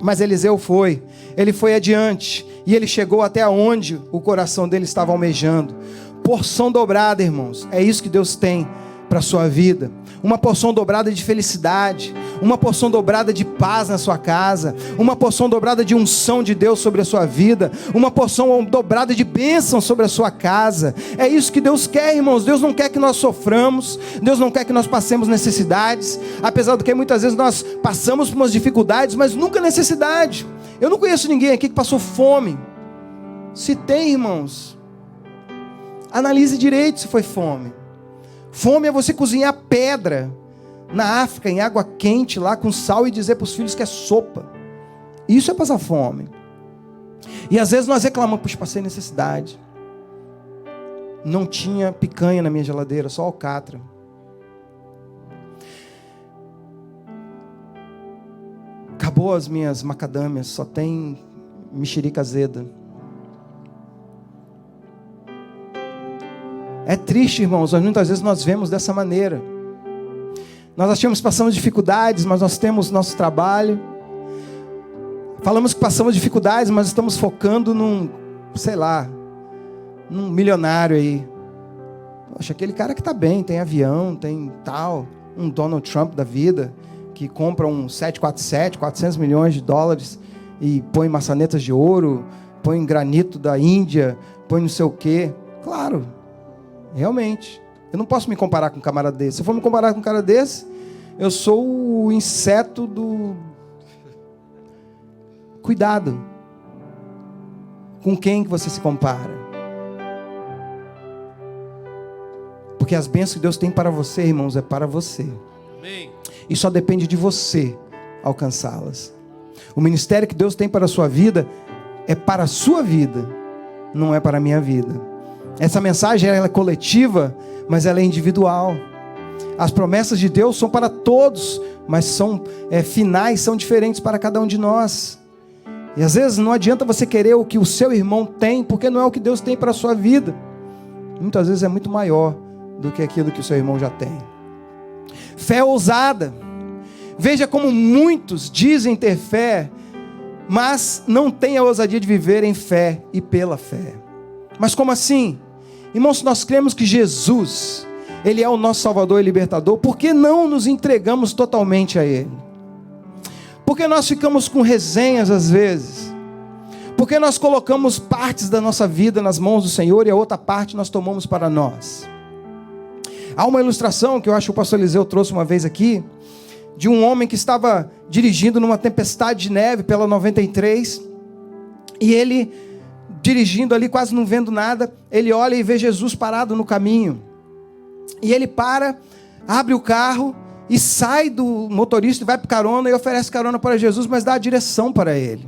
Mas Eliseu foi, ele foi adiante, e ele chegou até onde o coração dele estava almejando. Porção dobrada, irmãos, é isso que Deus tem para a sua vida. uma porção dobrada de felicidade, uma porção dobrada de paz na sua casa, uma porção dobrada de unção de Deus sobre a sua vida, uma porção dobrada de bênção sobre a sua casa. É isso que Deus quer, irmãos. Deus não quer que nós soframos, Deus não quer que nós passemos necessidades, apesar do que muitas vezes nós passamos por umas dificuldades, mas nunca necessidade. Eu não conheço ninguém aqui que passou fome. Se tem, irmãos, analise direito se foi fome. Fome é você cozinhar pedra na África, em água quente, lá com sal, e dizer para os filhos que é sopa. Isso é passar fome. E às vezes nós reclamamos: puxa, passei necessidade. Não tinha picanha na minha geladeira, só alcatra. Acabou as minhas macadâmias, só tem mexerica azeda. É triste, irmãos, mas muitas vezes nós vemos dessa maneira. Nós achamos que passamos dificuldades, mas nós temos nosso trabalho. Falamos que passamos dificuldades, mas estamos focando num milionário aí. Poxa, aquele cara que está bem, tem avião, tem tal, um Donald Trump da vida, que compra um 747, 400 milhões de dólares, e põe maçanetas de ouro, põe granito da Índia, põe não sei o quê. Claro, realmente, eu não posso me comparar com um camarada desse. Se eu for me comparar com um cara desse, eu sou o inseto do... Cuidado com quem que você se compara. Porque as bênçãos que Deus tem para você, irmãos, é para você. Amém. E só depende de você alcançá-las. O ministério que Deus tem para a sua vida é para a sua vida, não é para a minha vida. Essa mensagem ela é coletiva, mas ela é individual. As promessas de Deus são para todos, mas são finais, são diferentes para cada um de nós. E às vezes não adianta você querer o que o seu irmão tem, porque não é o que Deus tem para a sua vida. Muitas vezes é muito maior do que aquilo que o seu irmão já tem. Fé ousada. Veja como muitos dizem ter fé, mas não têm a ousadia de viver em fé e pela fé. Mas como assim? Irmãos, se nós cremos que Jesus, Ele é o nosso Salvador e Libertador, por que não nos entregamos totalmente a Ele? Por que nós ficamos com resenhas às vezes? Por que nós colocamos partes da nossa vida nas mãos do Senhor e a outra parte nós tomamos para nós? Há uma ilustração que eu acho que o pastor Eliseu trouxe uma vez aqui, de um homem que estava dirigindo numa tempestade de neve pela 93, e ele, dirigindo ali, quase não vendo nada, ele olha e vê Jesus parado no caminho, e ele para, abre o carro, e sai do motorista e vai para carona, e oferece carona para Jesus, mas dá a direção para ele.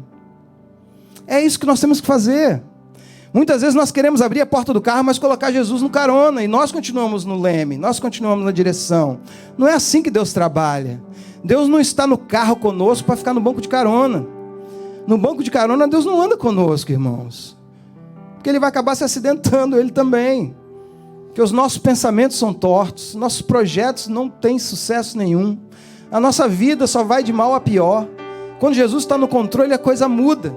É isso que nós temos que fazer. Muitas vezes nós queremos abrir a porta do carro, mas colocar Jesus no carona, e nós continuamos no leme, nós continuamos na direção. Não é assim que Deus trabalha. Deus não está no carro conosco para ficar no banco de carona. No banco de carona Deus não anda conosco, irmãos, porque Ele vai acabar se acidentando, Ele também. Porque os nossos pensamentos são tortos, nossos projetos não têm sucesso nenhum, a nossa vida só vai de mal a pior. Quando Jesus está no controle, a coisa muda.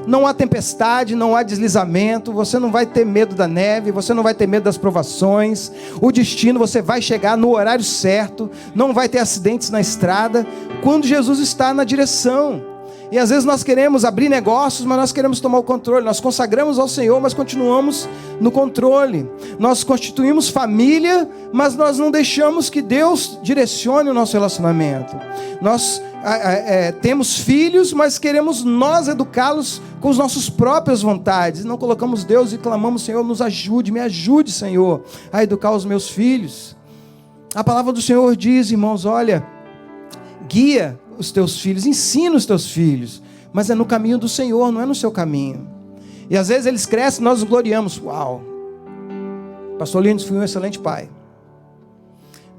Não há tempestade, não há deslizamento, você não vai ter medo da neve, você não vai ter medo das provações, o destino, você vai chegar no horário certo, não vai ter acidentes na estrada, quando Jesus está na direção. E às vezes nós queremos abrir negócios, mas nós queremos tomar o controle, nós consagramos ao Senhor, mas continuamos no controle, nós constituímos família, mas nós não deixamos que Deus direcione o nosso relacionamento. Nós temos filhos, mas queremos nós educá-los com as nossas próprias vontades, não colocamos Deus e clamamos: Senhor, nos ajude, me ajude, Senhor, a educar os meus filhos. A palavra do Senhor diz, irmãos, olha, guia os teus filhos, ensina os teus filhos, mas é no caminho do Senhor, não é no seu caminho. E às vezes eles crescem, nós os gloriamos: uau, pastor Lindos, fui um excelente pai,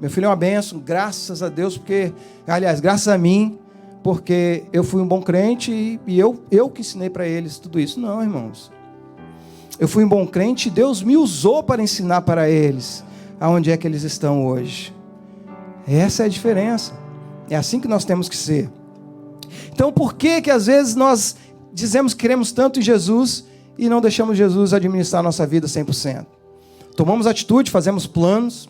meu filho é uma bênção, graças a Deus, porque, aliás, graças a mim, porque eu fui um bom crente e eu que ensinei para eles tudo isso. Não, irmãos, eu fui um bom crente e Deus me usou para ensinar para eles aonde é que eles estão hoje. Essa é a diferença. É assim que nós temos que ser. Então, por que às vezes nós dizemos que queremos tanto em Jesus e não deixamos Jesus administrar a nossa vida 100%? Tomamos atitude, fazemos planos,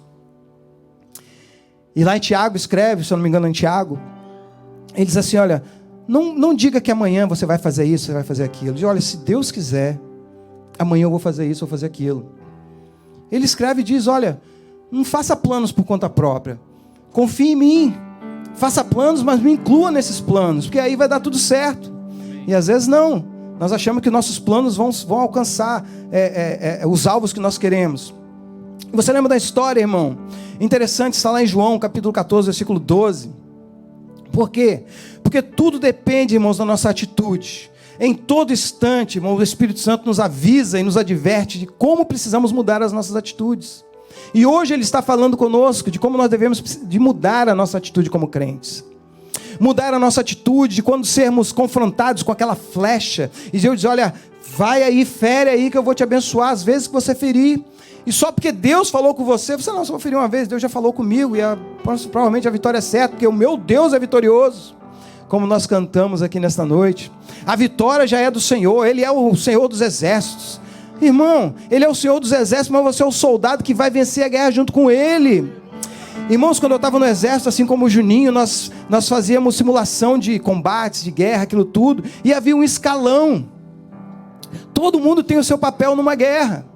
E lá em Tiago escreve, se eu não me engano em Tiago, ele diz assim, olha, não diga que amanhã você vai fazer isso, você vai fazer aquilo. Ele diz, olha, se Deus quiser, amanhã eu vou fazer isso, vou fazer aquilo. Ele escreve e diz, olha, não faça planos por conta própria. Confie em mim. Faça planos, mas me inclua nesses planos, porque aí vai dar tudo certo. E às vezes não. Nós achamos que nossos planos vão alcançar os alvos que nós queremos. Você lembra da história, irmão? Interessante, está lá em João, capítulo 14, versículo 12. Por quê? Porque tudo depende, irmãos, da nossa atitude. Em todo instante, irmão, o Espírito Santo nos avisa e nos adverte de como precisamos mudar as nossas atitudes. E hoje Ele está falando conosco de como nós devemos de mudar a nossa atitude como crentes. Mudar a nossa atitude de quando sermos confrontados com aquela flecha. E Deus diz, olha, vai aí, fere aí que eu vou te abençoar as vezes que você ferir. E só porque Deus falou com você, você não, só vou ferir uma vez, Deus já falou comigo. E provavelmente a vitória é certa, porque o meu Deus é vitorioso. Como nós cantamos aqui nesta noite. A vitória já é do Senhor, Ele é o Senhor dos exércitos. Irmão, Ele é o Senhor dos exércitos, mas você é o soldado que vai vencer a guerra junto com Ele. Irmãos, quando eu estava no exército, assim como o Juninho, nós fazíamos simulação de combates, de guerra, aquilo tudo, e havia um escalão. Todo mundo tem o seu papel numa guerra.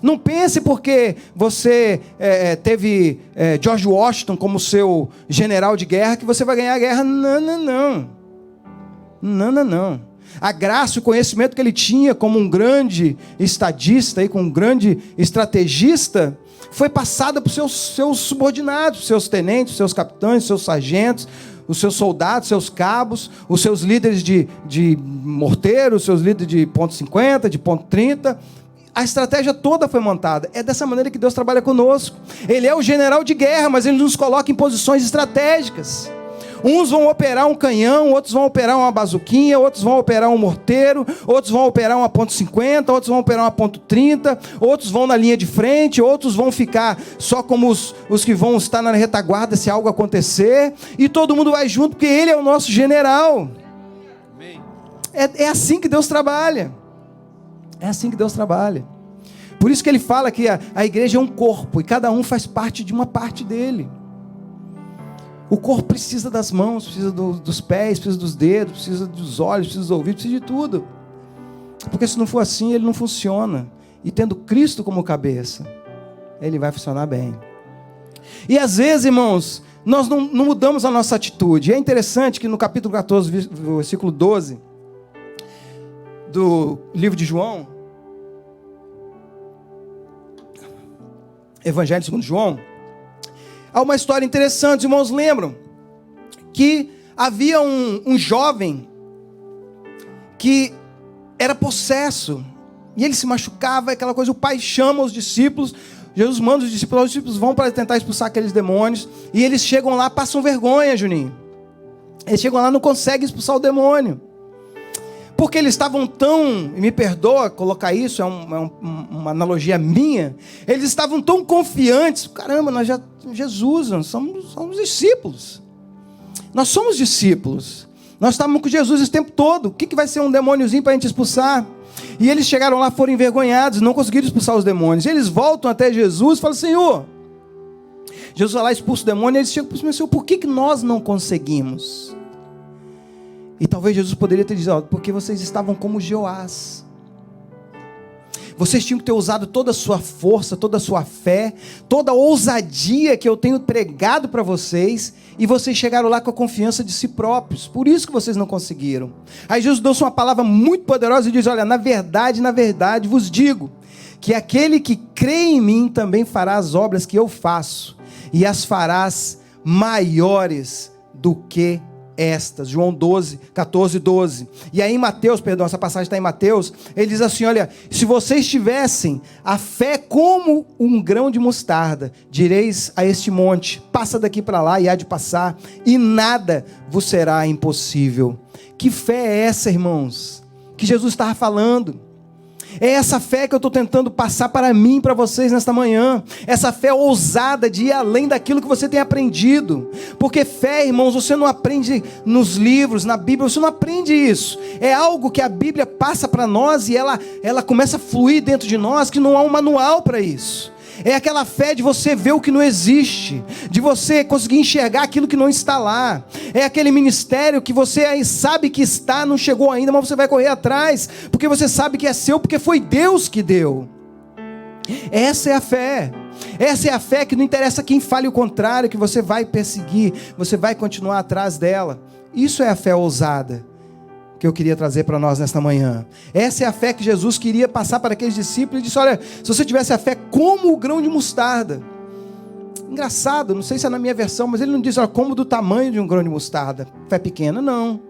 Não pense porque você teve George Washington como seu general de guerra, que você vai ganhar a guerra. Não. A graça e o conhecimento que ele tinha como um grande estadista, e como um grande estrategista, foi passada para os seus subordinados, os seus tenentes, os seus capitães, os seus sargentos, os seus soldados, seus cabos, os seus líderes de morteiro, os seus líderes de ponto 50, de ponto 30. A estratégia toda foi montada. É dessa maneira que Deus trabalha conosco. Ele é o general de guerra, mas Ele nos coloca em posições estratégicas. Uns vão operar um canhão, outros vão operar uma bazuquinha, outros vão operar um morteiro, outros vão operar uma ponto 50, outros vão operar uma ponto 30, outros vão na linha de frente, outros vão ficar só como os que vão estar na retaguarda se algo acontecer, e todo mundo vai junto, porque Ele é o nosso general. É assim que Deus trabalha. É assim que Deus trabalha. Por isso que Ele fala que a igreja é um corpo, e cada um faz parte de uma parte dele. O corpo precisa das mãos, precisa dos pés, precisa dos dedos, precisa dos olhos, precisa dos ouvidos, precisa de tudo. Porque se não for assim, ele não funciona. E tendo Cristo como cabeça, ele vai funcionar bem. E às vezes, irmãos, nós não mudamos a nossa atitude. E é interessante que no capítulo 14, versículo 12, do livro de João, Evangelho segundo João, há uma história interessante. Os irmãos lembram que havia um jovem que era possesso, e ele se machucava, aquela coisa. O pai chama os discípulos, Jesus manda os discípulos vão para tentar expulsar aqueles demônios, e eles chegam lá, passam vergonha, Juninho. Eles chegam lá, não conseguem expulsar o demônio, porque eles estavam tão, me perdoa colocar isso, é uma analogia minha, eles estavam tão confiantes. Caramba, Jesus, nós somos discípulos. Nós somos discípulos. Nós estávamos com Jesus esse tempo todo. O que vai ser um demôniozinho para a gente expulsar? E eles chegaram lá, foram envergonhados, não conseguiram expulsar os demônios. Eles voltam até Jesus e falam, Senhor. Jesus vai lá, expulsa o demônio, e eles chegam para o Senhor, Senhor, por que nós não conseguimos? E talvez Jesus poderia ter dito, porque vocês estavam como Joás. Vocês tinham que ter usado toda a sua força, toda a sua fé, toda a ousadia que eu tenho pregado para vocês, e vocês chegaram lá com a confiança de si próprios. Por isso que vocês não conseguiram. Aí Jesus deu uma palavra muito poderosa e diz, olha, na verdade vos digo, que aquele que crê em mim também fará as obras que eu faço, e as farás maiores do que estas. João 14, 12. E aí em Mateus, perdão, essa passagem está em Mateus, ele diz assim, olha, se vocês tivessem a fé como um grão de mostarda, direis a este monte, passa daqui para lá, e há de passar, e nada vos será impossível. Que fé é essa, irmãos? Que Jesus estava falando. É essa fé que eu estou tentando passar para mim, para vocês nesta manhã. Essa fé ousada de ir além daquilo que você tem aprendido. Porque fé, irmãos, você não aprende nos livros, na Bíblia, você não aprende isso. É algo que a Bíblia passa para nós e ela começa a fluir dentro de nós, que não há um manual para isso. É aquela fé de você ver o que não existe, de você conseguir enxergar aquilo que não está lá. É aquele ministério que você aí sabe que está, não chegou ainda, mas você vai correr atrás, porque você sabe que é seu, porque foi Deus que deu. Essa é a fé. Essa é a fé que não interessa quem fale o contrário, que você vai perseguir, você vai continuar atrás dela. Isso é a fé ousada que eu queria trazer para nós nesta manhã. Essa é a fé que Jesus queria passar para aqueles discípulos. Ele disse: olha, se você tivesse a fé como o grão de mostarda. Engraçado, não sei se é na minha versão, mas ele não diz, olha, como do tamanho de um grão de mostarda, fé pequena, não.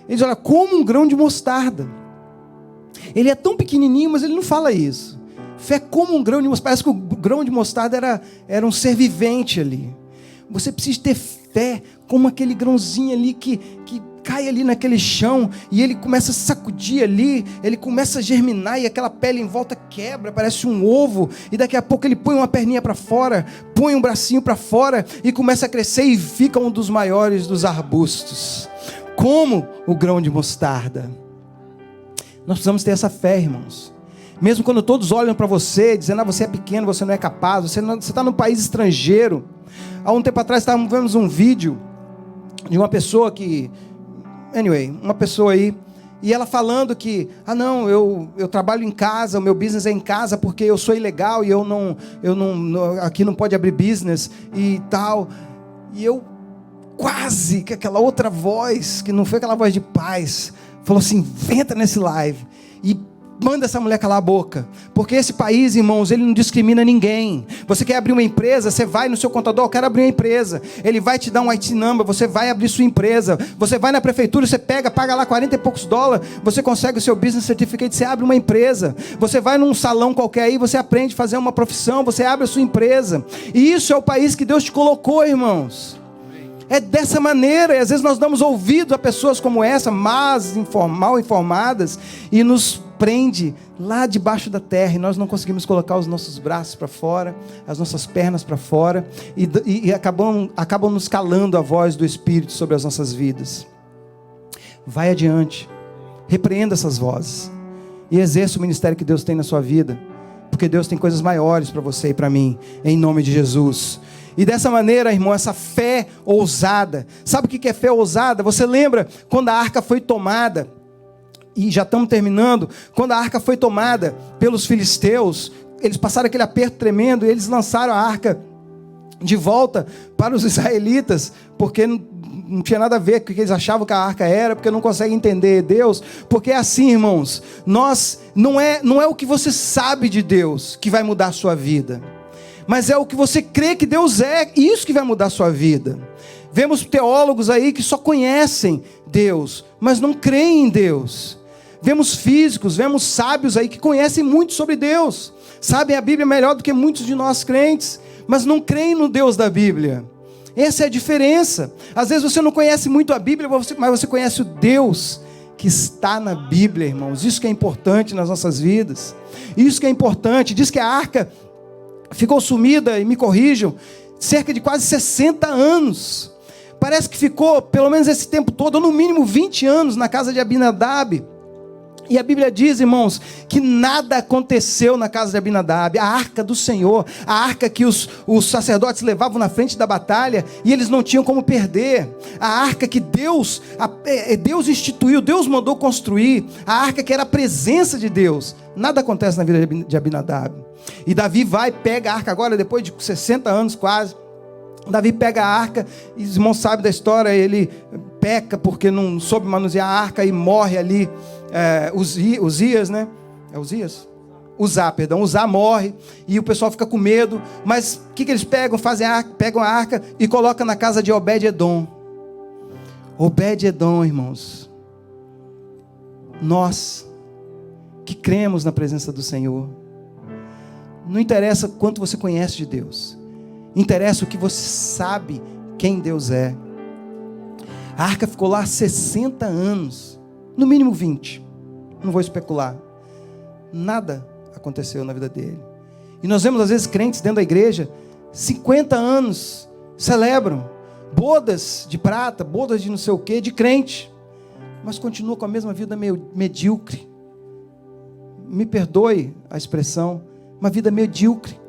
Ele diz, olha, como um grão de mostarda. Ele é tão pequenininho, mas ele não fala isso. Fé como um grão de mostarda. Parece que o grão de mostarda era um ser vivente ali. Você precisa ter fé como aquele grãozinho ali que cai ali naquele chão e ele começa a sacudir ali, ele começa a germinar e aquela pele em volta quebra, parece um ovo, e daqui a pouco ele põe uma perninha para fora, põe um bracinho para fora e começa a crescer e fica um dos maiores dos arbustos, como o grão de mostarda. Nós precisamos ter essa fé, irmãos. Mesmo quando todos olham para você, dizendo, você é pequeno, você não é capaz, você está num país estrangeiro. Há um tempo atrás estávamos vendo um vídeo de uma pessoa que... uma pessoa aí, e ela falando que, não, eu trabalho em casa, o meu business é em casa, porque eu sou ilegal, e eu não aqui não pode abrir business, e tal, e eu quase, que aquela outra voz, que não foi aquela voz de paz, falou assim, entra nesse live, e manda essa mulher calar a boca, porque esse país, irmãos, ele não discrimina ninguém. Você quer abrir uma empresa, você vai no seu contador, eu quero abrir uma empresa, ele vai te dar um IT number, você vai abrir sua empresa, você vai na prefeitura, você paga lá 40 e poucos dólares, você consegue o seu business certificate, você abre uma empresa, você vai num salão qualquer aí, você aprende a fazer uma profissão, você abre a sua empresa, e isso é o país que Deus te colocou, irmãos. É dessa maneira, e às vezes nós damos ouvido a pessoas como essa, mal informadas, e nos prende lá debaixo da terra, e nós não conseguimos colocar os nossos braços para fora, as nossas pernas para fora, e acabam nos calando a voz do Espírito sobre as nossas vidas. Vai adiante, repreenda essas vozes, e exerça o ministério que Deus tem na sua vida, porque Deus tem coisas maiores para você e para mim, em nome de Jesus. E dessa maneira, irmão, essa fé ousada. Sabe o que é fé ousada? Você lembra quando a arca foi tomada? E já estamos terminando. Quando a arca foi tomada pelos filisteus, eles passaram aquele aperto tremendo e eles lançaram a arca de volta para os israelitas, porque não tinha nada a ver com o que eles achavam que a arca era, porque não conseguem entender Deus. Porque é assim, irmãos, não é o que você sabe de Deus que vai mudar a sua vida, mas é o que você crê que Deus é, isso que vai mudar a sua vida. Vemos teólogos aí que só conhecem Deus, mas não creem em Deus. Vemos físicos, vemos sábios aí que conhecem muito sobre Deus, sabem a Bíblia melhor do que muitos de nós crentes, mas não creem no Deus da Bíblia. Essa é a diferença. Às vezes você não conhece muito a Bíblia, mas você conhece o Deus que está na Bíblia, irmãos. Isso que é importante nas nossas vidas. Isso que é importante. Diz que a arca ficou sumida, e me corrijam, cerca de quase 60 anos. Parece que ficou, pelo menos esse tempo todo, ou no mínimo 20 anos, na casa de Abinadab. E a Bíblia diz, irmãos, que nada aconteceu na casa de Abinadab. A arca do Senhor, a arca que os sacerdotes levavam na frente da batalha, e eles não tinham como perder. A arca que Deus instituiu, Deus mandou construir. A arca que era a presença de Deus. Nada acontece na vida de Abinadab. E Davi pega a arca agora, depois de 60 anos quase. Davi pega a arca, e os irmãos sabem da história, ele peca porque não soube manusear a arca e morre ali. Uzias, né? É Uzias? Uzá morre, e o pessoal fica com medo, mas o que eles pegam? Pegam a arca e colocam na casa de Obed-Edom. Obed-Edom, irmãos, nós que cremos na presença do Senhor, não interessa quanto você conhece de Deus, interessa o que você sabe quem Deus é. A arca ficou lá 60 anos, no mínimo 20, não vou especular. Nada aconteceu na vida dele. E nós vemos às vezes crentes dentro da igreja, 50 anos, celebram bodas de prata, bodas de não sei o que, de crente, mas continua com a mesma vida medíocre. Me perdoe a expressão, uma vida medíocre.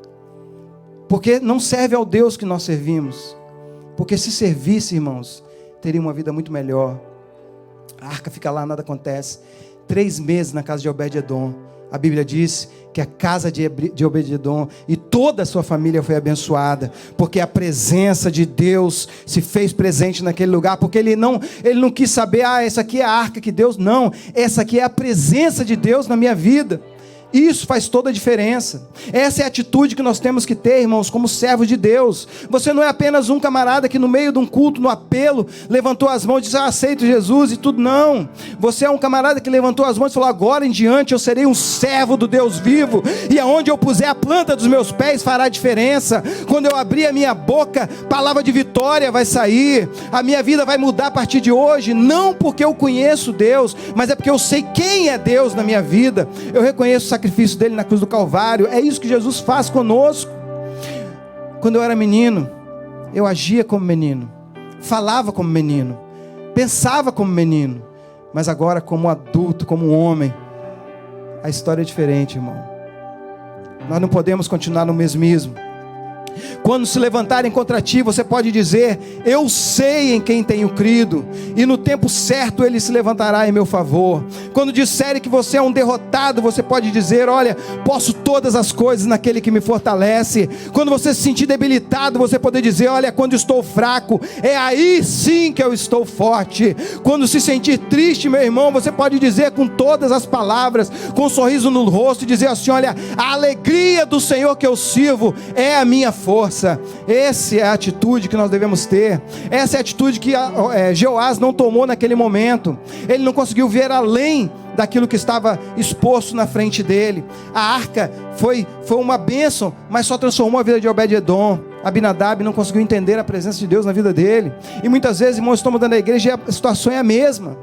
Porque não serve ao Deus que nós servimos. Porque se servisse, irmãos, teria uma vida muito melhor. A arca fica lá, nada acontece. 3 meses na casa de Obed-edom. A Bíblia diz que a casa de Obed-edom e toda a sua família foi abençoada, porque a presença de Deus se fez presente naquele lugar, porque ele não quis saber, essa aqui é a arca que Deus... Não, essa aqui é a presença de Deus na minha vida. Isso faz toda a diferença. Essa é a atitude que nós temos que ter, irmãos, como servos de Deus. Você não é apenas um camarada que no meio de um culto, no apelo, levantou as mãos e disse, aceito Jesus e tudo. Não, você é um camarada que levantou as mãos e falou, agora em diante eu serei um servo do Deus vivo, e aonde eu puser a planta dos meus pés fará diferença. Quando eu abrir a minha boca, palavra de vitória vai sair. A minha vida vai mudar a partir de hoje, não porque eu conheço Deus, mas é porque eu sei quem é Deus na minha vida. Eu reconheço o sacrifício dele na cruz do Calvário. É isso que Jesus faz conosco. Quando eu era menino, eu agia como menino, falava como menino, pensava como menino, mas agora como adulto, como homem, a história é diferente, irmão. Nós não podemos continuar no mesmismo. Quando se levantarem contra ti, você pode dizer, eu sei em quem tenho crido, e no tempo certo ele se levantará em meu favor. Quando disserem que você é um derrotado, você pode dizer, olha, posso todas as coisas naquele que me fortalece. Quando você se sentir debilitado, você pode dizer, olha, quando estou fraco, é aí sim que eu estou forte. Quando se sentir triste, meu irmão, você pode dizer com todas as palavras, com um sorriso no rosto, e dizer assim, olha, a alegria do Senhor que eu sirvo é a minha força. Essa é a atitude que nós devemos ter. Essa é a atitude que Jeoás não tomou naquele momento. Ele não conseguiu ver além daquilo que estava exposto na frente dele. A arca foi uma bênção, mas só transformou a vida de Obed-edom. Abinadab não conseguiu entender a presença de Deus na vida dele. E muitas vezes, irmãos, estamos dando à igreja e a situação é a mesma.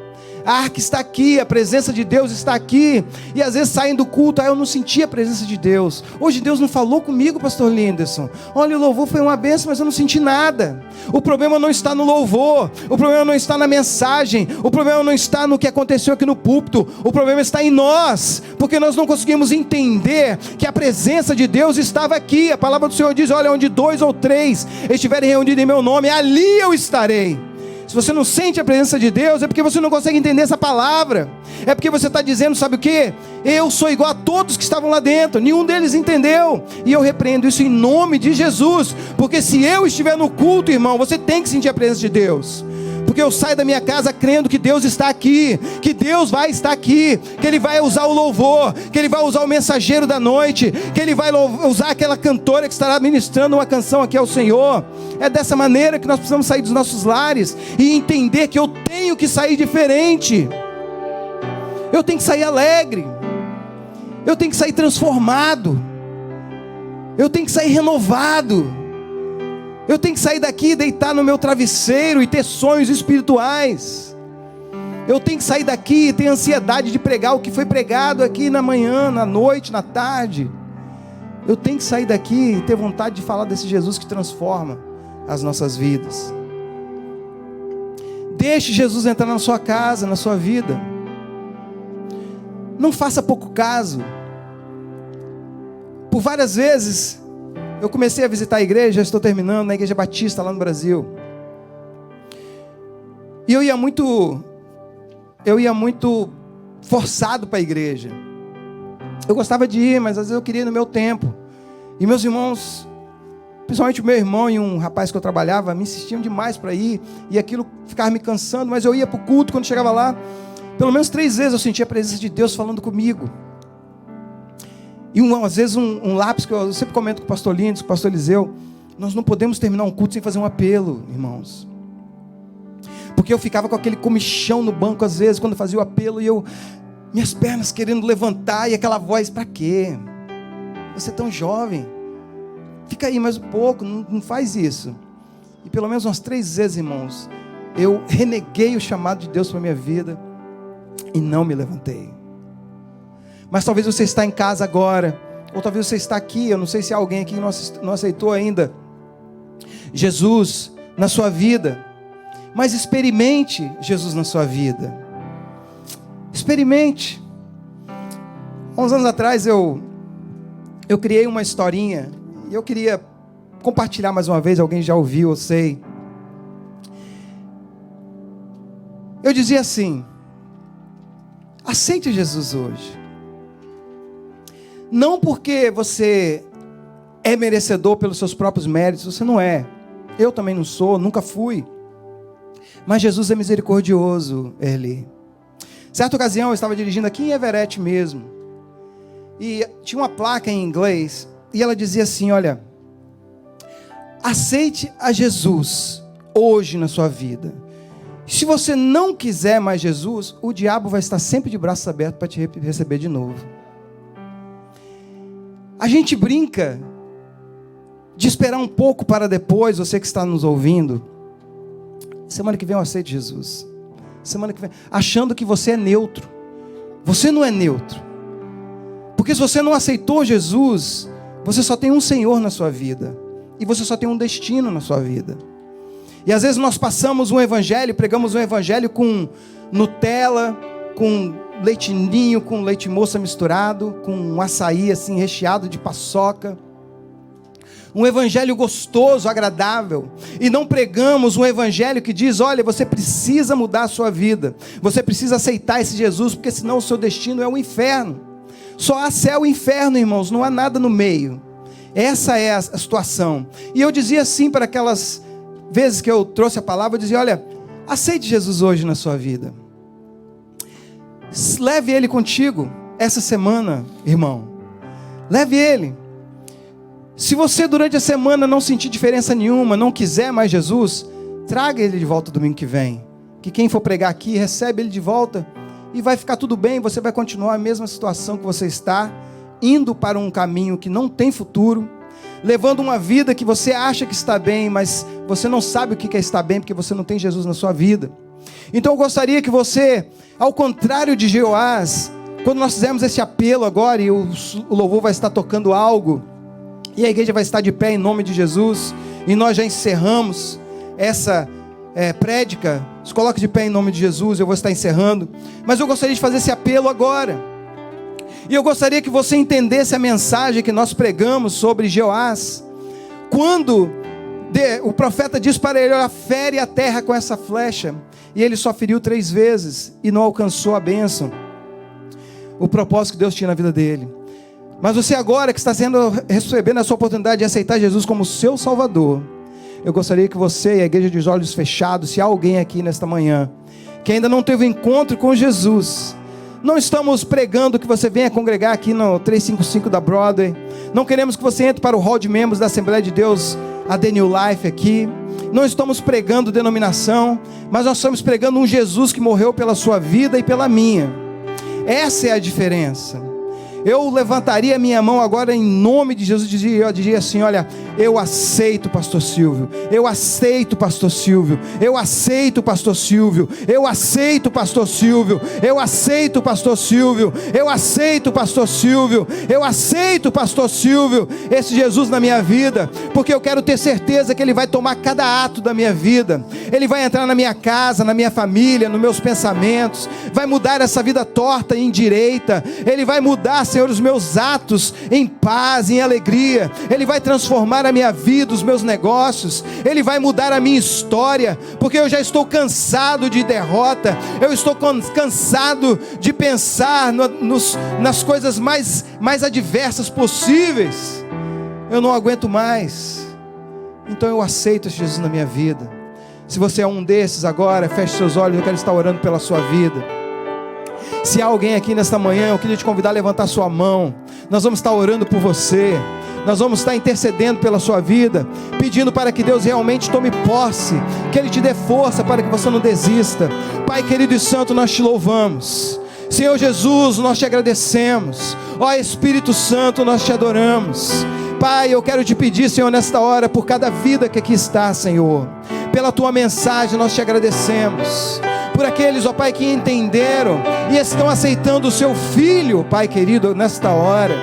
A arca está aqui, a presença de Deus está aqui, e às vezes saem do culto, eu não senti a presença de Deus. Hoje Deus não falou comigo, pastor Linderson. Olha, o louvor foi uma bênção, mas eu não senti nada. O problema não está no louvor, o problema não está na mensagem, o problema não está no que aconteceu aqui no púlpito, o problema está em nós, porque nós não conseguimos entender que a presença de Deus estava aqui. A palavra do Senhor diz, olha, onde 2 ou 3 estiverem reunidos em meu nome, ali eu estarei. Se você não sente a presença de Deus, é porque você não consegue entender essa palavra. É porque você está dizendo, sabe o que? Eu sou igual a todos que estavam lá dentro, nenhum deles entendeu. E eu repreendo isso em nome de Jesus. Porque se eu estiver no culto, irmão, você tem que sentir a presença de Deus. Porque eu saio da minha casa crendo que Deus está aqui, que Deus vai estar aqui, que Ele vai usar o louvor, que Ele vai usar o mensageiro da noite, que Ele vai usar aquela cantora que estará ministrando uma canção aqui ao Senhor. É dessa maneira que nós precisamos sair dos nossos lares e entender que eu tenho que sair diferente. Eu tenho que sair alegre, eu tenho que sair transformado, eu tenho que sair renovado. Eu tenho que sair daqui, deitar no meu travesseiro e ter sonhos espirituais. Eu tenho que sair daqui e ter ansiedade de pregar o que foi pregado aqui na manhã, na noite, na tarde. Eu tenho que sair daqui e ter vontade de falar desse Jesus que transforma as nossas vidas. Deixe Jesus entrar na sua casa, na sua vida. Não faça pouco caso. Por várias vezes eu comecei a visitar a igreja, estou terminando, na Igreja Batista lá no Brasil. E eu ia muito forçado para a igreja. Eu gostava de ir, mas às vezes eu queria ir no meu tempo. E meus irmãos, principalmente o meu irmão e um rapaz que eu trabalhava, me insistiam demais para ir. E aquilo ficava me cansando, mas eu ia para o culto. Quando chegava lá, pelo menos 3 vezes eu sentia a presença de Deus falando comigo. E às vezes um lápis que eu sempre comento com o pastor Lindes, com o pastor Eliseu, nós não podemos terminar um culto sem fazer um apelo, irmãos. Porque eu ficava com aquele comichão no banco às vezes, quando eu fazia o apelo, e minhas pernas querendo levantar, e aquela voz, para quê? Você é tão jovem, fica aí mais um pouco, não faz isso. E pelo menos umas 3 vezes, irmãos, eu reneguei o chamado de Deus para a minha vida, e não me levantei. Mas talvez você está em casa agora, ou talvez você está aqui, eu não sei se há alguém aqui que não aceitou ainda Jesus na sua vida, mas experimente Jesus na sua vida. Experimente. Há uns anos atrás eu criei uma historinha, e eu queria compartilhar mais uma vez, alguém já ouviu, eu sei. Eu dizia assim: aceite Jesus hoje. Não porque você é merecedor pelos seus próprios méritos, você não é. Eu também não sou, nunca fui. Mas Jesus é misericordioso, Eli. Certa ocasião eu estava dirigindo aqui em Everett mesmo, e tinha uma placa em inglês, e ela dizia assim: olha, aceite a Jesus hoje na sua vida. Se você não quiser mais Jesus, o diabo vai estar sempre de braços abertos para te receber de novo. A gente brinca de esperar um pouco para depois. Você que está nos ouvindo, semana que vem eu aceito Jesus. Semana que vem, achando que você é neutro. Você não é neutro. Porque se você não aceitou Jesus, você só tem um Senhor na sua vida. E você só tem um destino na sua vida. E às vezes nós passamos um evangelho, pregamos um evangelho com Nutella, com leite ninho, com leite moça misturado, com um açaí assim recheado de paçoca. Um evangelho gostoso, agradável. E não pregamos um evangelho que diz: olha, você precisa mudar a sua vida. Você precisa aceitar esse Jesus, porque senão o seu destino é o inferno. Só há céu e inferno, irmãos, não há nada no meio. Essa é a situação. E eu dizia assim para aquelas vezes que eu trouxe a palavra, eu dizia: olha, aceite Jesus hoje na sua vida. Leve Ele contigo essa semana, irmão. Leve Ele. Se você durante a semana não sentir diferença nenhuma, não quiser mais Jesus, traga Ele de volta domingo que vem. Que quem for pregar aqui, recebe Ele de volta e vai ficar tudo bem. Você vai continuar a mesma situação que você está, indo para um caminho que não tem futuro, levando uma vida que você acha que está bem, mas você não sabe o que é estar bem, porque você não tem Jesus na sua vida. Então eu gostaria que você, ao contrário de Jeoás, quando nós fizermos esse apelo agora, e o louvor vai estar tocando algo, e a igreja vai estar de pé em nome de Jesus, e nós já encerramos essa prédica. Se coloque de pé em nome de Jesus, eu vou estar encerrando, mas eu gostaria de fazer esse apelo agora, e eu gostaria que você entendesse a mensagem que nós pregamos sobre Jeoás, quando o profeta diz para ele: olha, fere a terra com essa flecha, e ele só feriu 3 vezes, e não alcançou a bênção, o propósito que Deus tinha na vida dele. Mas você agora que está recebendo essa oportunidade de aceitar Jesus como seu Salvador, eu gostaria que você e a igreja de olhos fechados, se há alguém aqui nesta manhã que ainda não teve um encontro com Jesus, não estamos pregando que você venha congregar aqui no 355 da Broadway, não queremos que você entre para o hall de membros da Assembleia de Deus, a The New Life aqui, não estamos pregando denominação, mas nós estamos pregando um Jesus que morreu pela sua vida e pela minha. Essa é a diferença. Eu levantaria a minha mão agora em nome de Jesus, eu diria assim: olha, eu aceito pastor Silvio, eu aceito pastor Silvio, eu aceito pastor Silvio, eu aceito pastor Silvio, eu aceito pastor Silvio, eu aceito pastor Silvio, eu aceito pastor Silvio, esse Jesus na minha vida, porque eu quero ter certeza que Ele vai tomar cada ato da minha vida, Ele vai entrar na minha casa, na minha família, nos meus pensamentos, vai mudar essa vida torta e indireita, Ele vai mudar, Senhor, os meus atos em paz, em alegria, Ele vai transformar a minha vida, os meus negócios, Ele vai mudar a minha história, porque eu já estou cansado de derrota, eu estou cansado de pensar nas coisas mais adversas possíveis, eu não aguento mais, então eu aceito esse Jesus na minha vida. Se você é um desses agora, feche seus olhos, eu quero estar orando pela sua vida. Se há alguém aqui nesta manhã, eu queria te convidar a levantar sua mão. Nós vamos estar orando por você. Nós vamos estar intercedendo pela sua vida, pedindo para que Deus realmente tome posse, que Ele te dê força para que você não desista. Pai querido e santo, nós te louvamos. Senhor Jesus, nós te agradecemos. Ó Espírito Santo, nós te adoramos. Pai, eu quero te pedir, Senhor, nesta hora, por cada vida que aqui está, Senhor, pela tua mensagem, nós te agradecemos. Por aqueles, ó Pai, que entenderam e estão aceitando o seu Filho, Pai querido, nesta hora.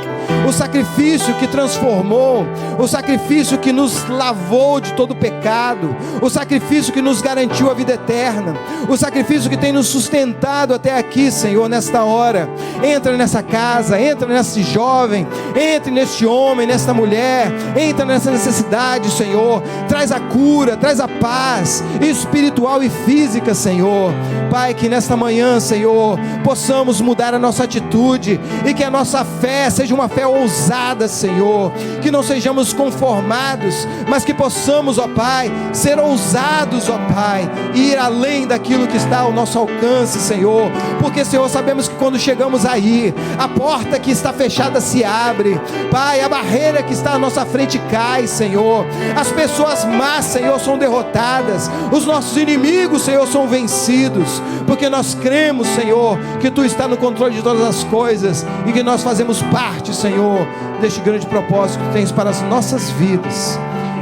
o sacrifício que transformou, o sacrifício que nos lavou de todo pecado, o sacrifício que nos garantiu a vida eterna, o sacrifício que tem nos sustentado até aqui, Senhor, nesta hora. Entra nessa casa, entra nesse jovem, entre neste homem, nesta mulher, entra nessa necessidade, Senhor, traz a cura, traz a paz espiritual e física, Senhor. Pai, que nesta manhã, Senhor, possamos mudar a nossa atitude e que a nossa fé seja uma fé ousada, Senhor, que não sejamos conformados, mas que possamos, ó Pai, ser ousados, ó Pai, e ir além daquilo que está ao nosso alcance, Senhor, porque, Senhor, sabemos que quando chegamos aí, a porta que está fechada se abre, Pai, a barreira que está à nossa frente cai, Senhor, as pessoas más, Senhor, são derrotadas, os nossos inimigos, Senhor, são vencidos, porque nós cremos, Senhor, que Tu está no controle de todas as coisas e que nós fazemos parte, Senhor, deste grande propósito que Tens para as nossas vidas.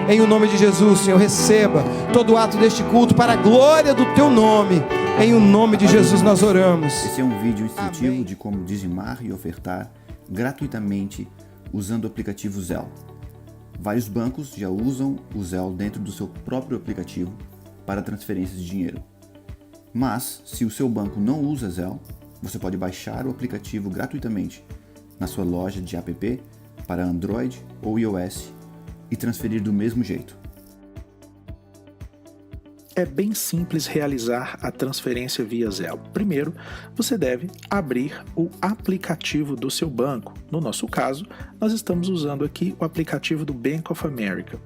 Em o nome de Jesus, Senhor, receba todo o ato deste culto para a glória do Teu nome. Em o nome de Jesus nós oramos. Esse é um vídeo instrutivo Amém. De como dizimar e ofertar gratuitamente usando o aplicativo Zelle. Vários bancos já usam o Zelle dentro do seu próprio aplicativo para transferências de dinheiro. Mas, se o seu banco não usa Zelle, você pode baixar o aplicativo gratuitamente na sua loja de app para Android ou iOS e transferir do mesmo jeito. É bem simples realizar a transferência via Zelle. Primeiro, você deve abrir o aplicativo do seu banco. No nosso caso, nós estamos usando aqui o aplicativo do Bank of America.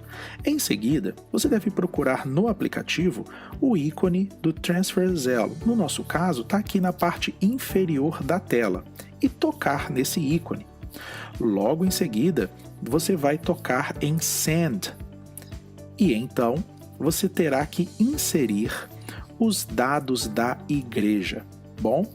Em seguida, você deve procurar no aplicativo o ícone do Transfer Zelle. No nosso caso, está aqui na parte inferior da tela. E tocar nesse ícone. Logo em seguida, você vai tocar em Send. E então, você terá que inserir os dados da igreja. Bom,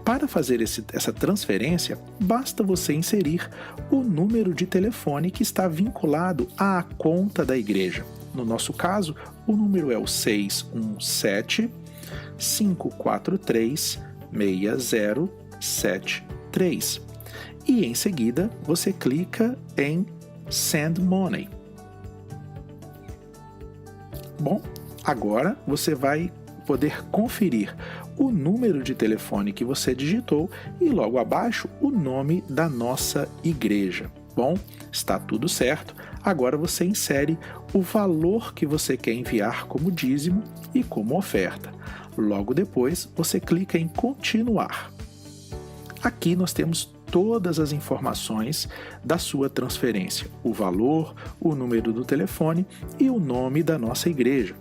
para fazer essa transferência, basta você inserir o número de telefone que está vinculado à conta da igreja. No nosso caso, o número é o 617-543-6073. E em seguida, você clica em Send Money. Bom, agora você vai poder conferir o número de telefone que você digitou e logo abaixo o nome da nossa igreja. Bom, está tudo certo. Agora você insere o valor que você quer enviar como dízimo e como oferta. Logo depois, você clica em continuar. Aqui nós temos todas as informações da sua transferência, o valor, o número do telefone e o nome da nossa igreja.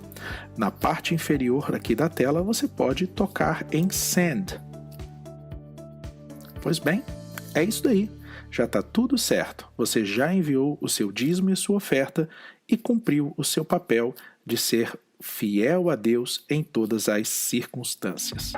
Na parte inferior aqui da tela, você pode tocar em Send. Pois bem, é isso daí. Já está tudo certo. Você já enviou o seu dízimo e a sua oferta e cumpriu o seu papel de ser fiel a Deus em todas as circunstâncias.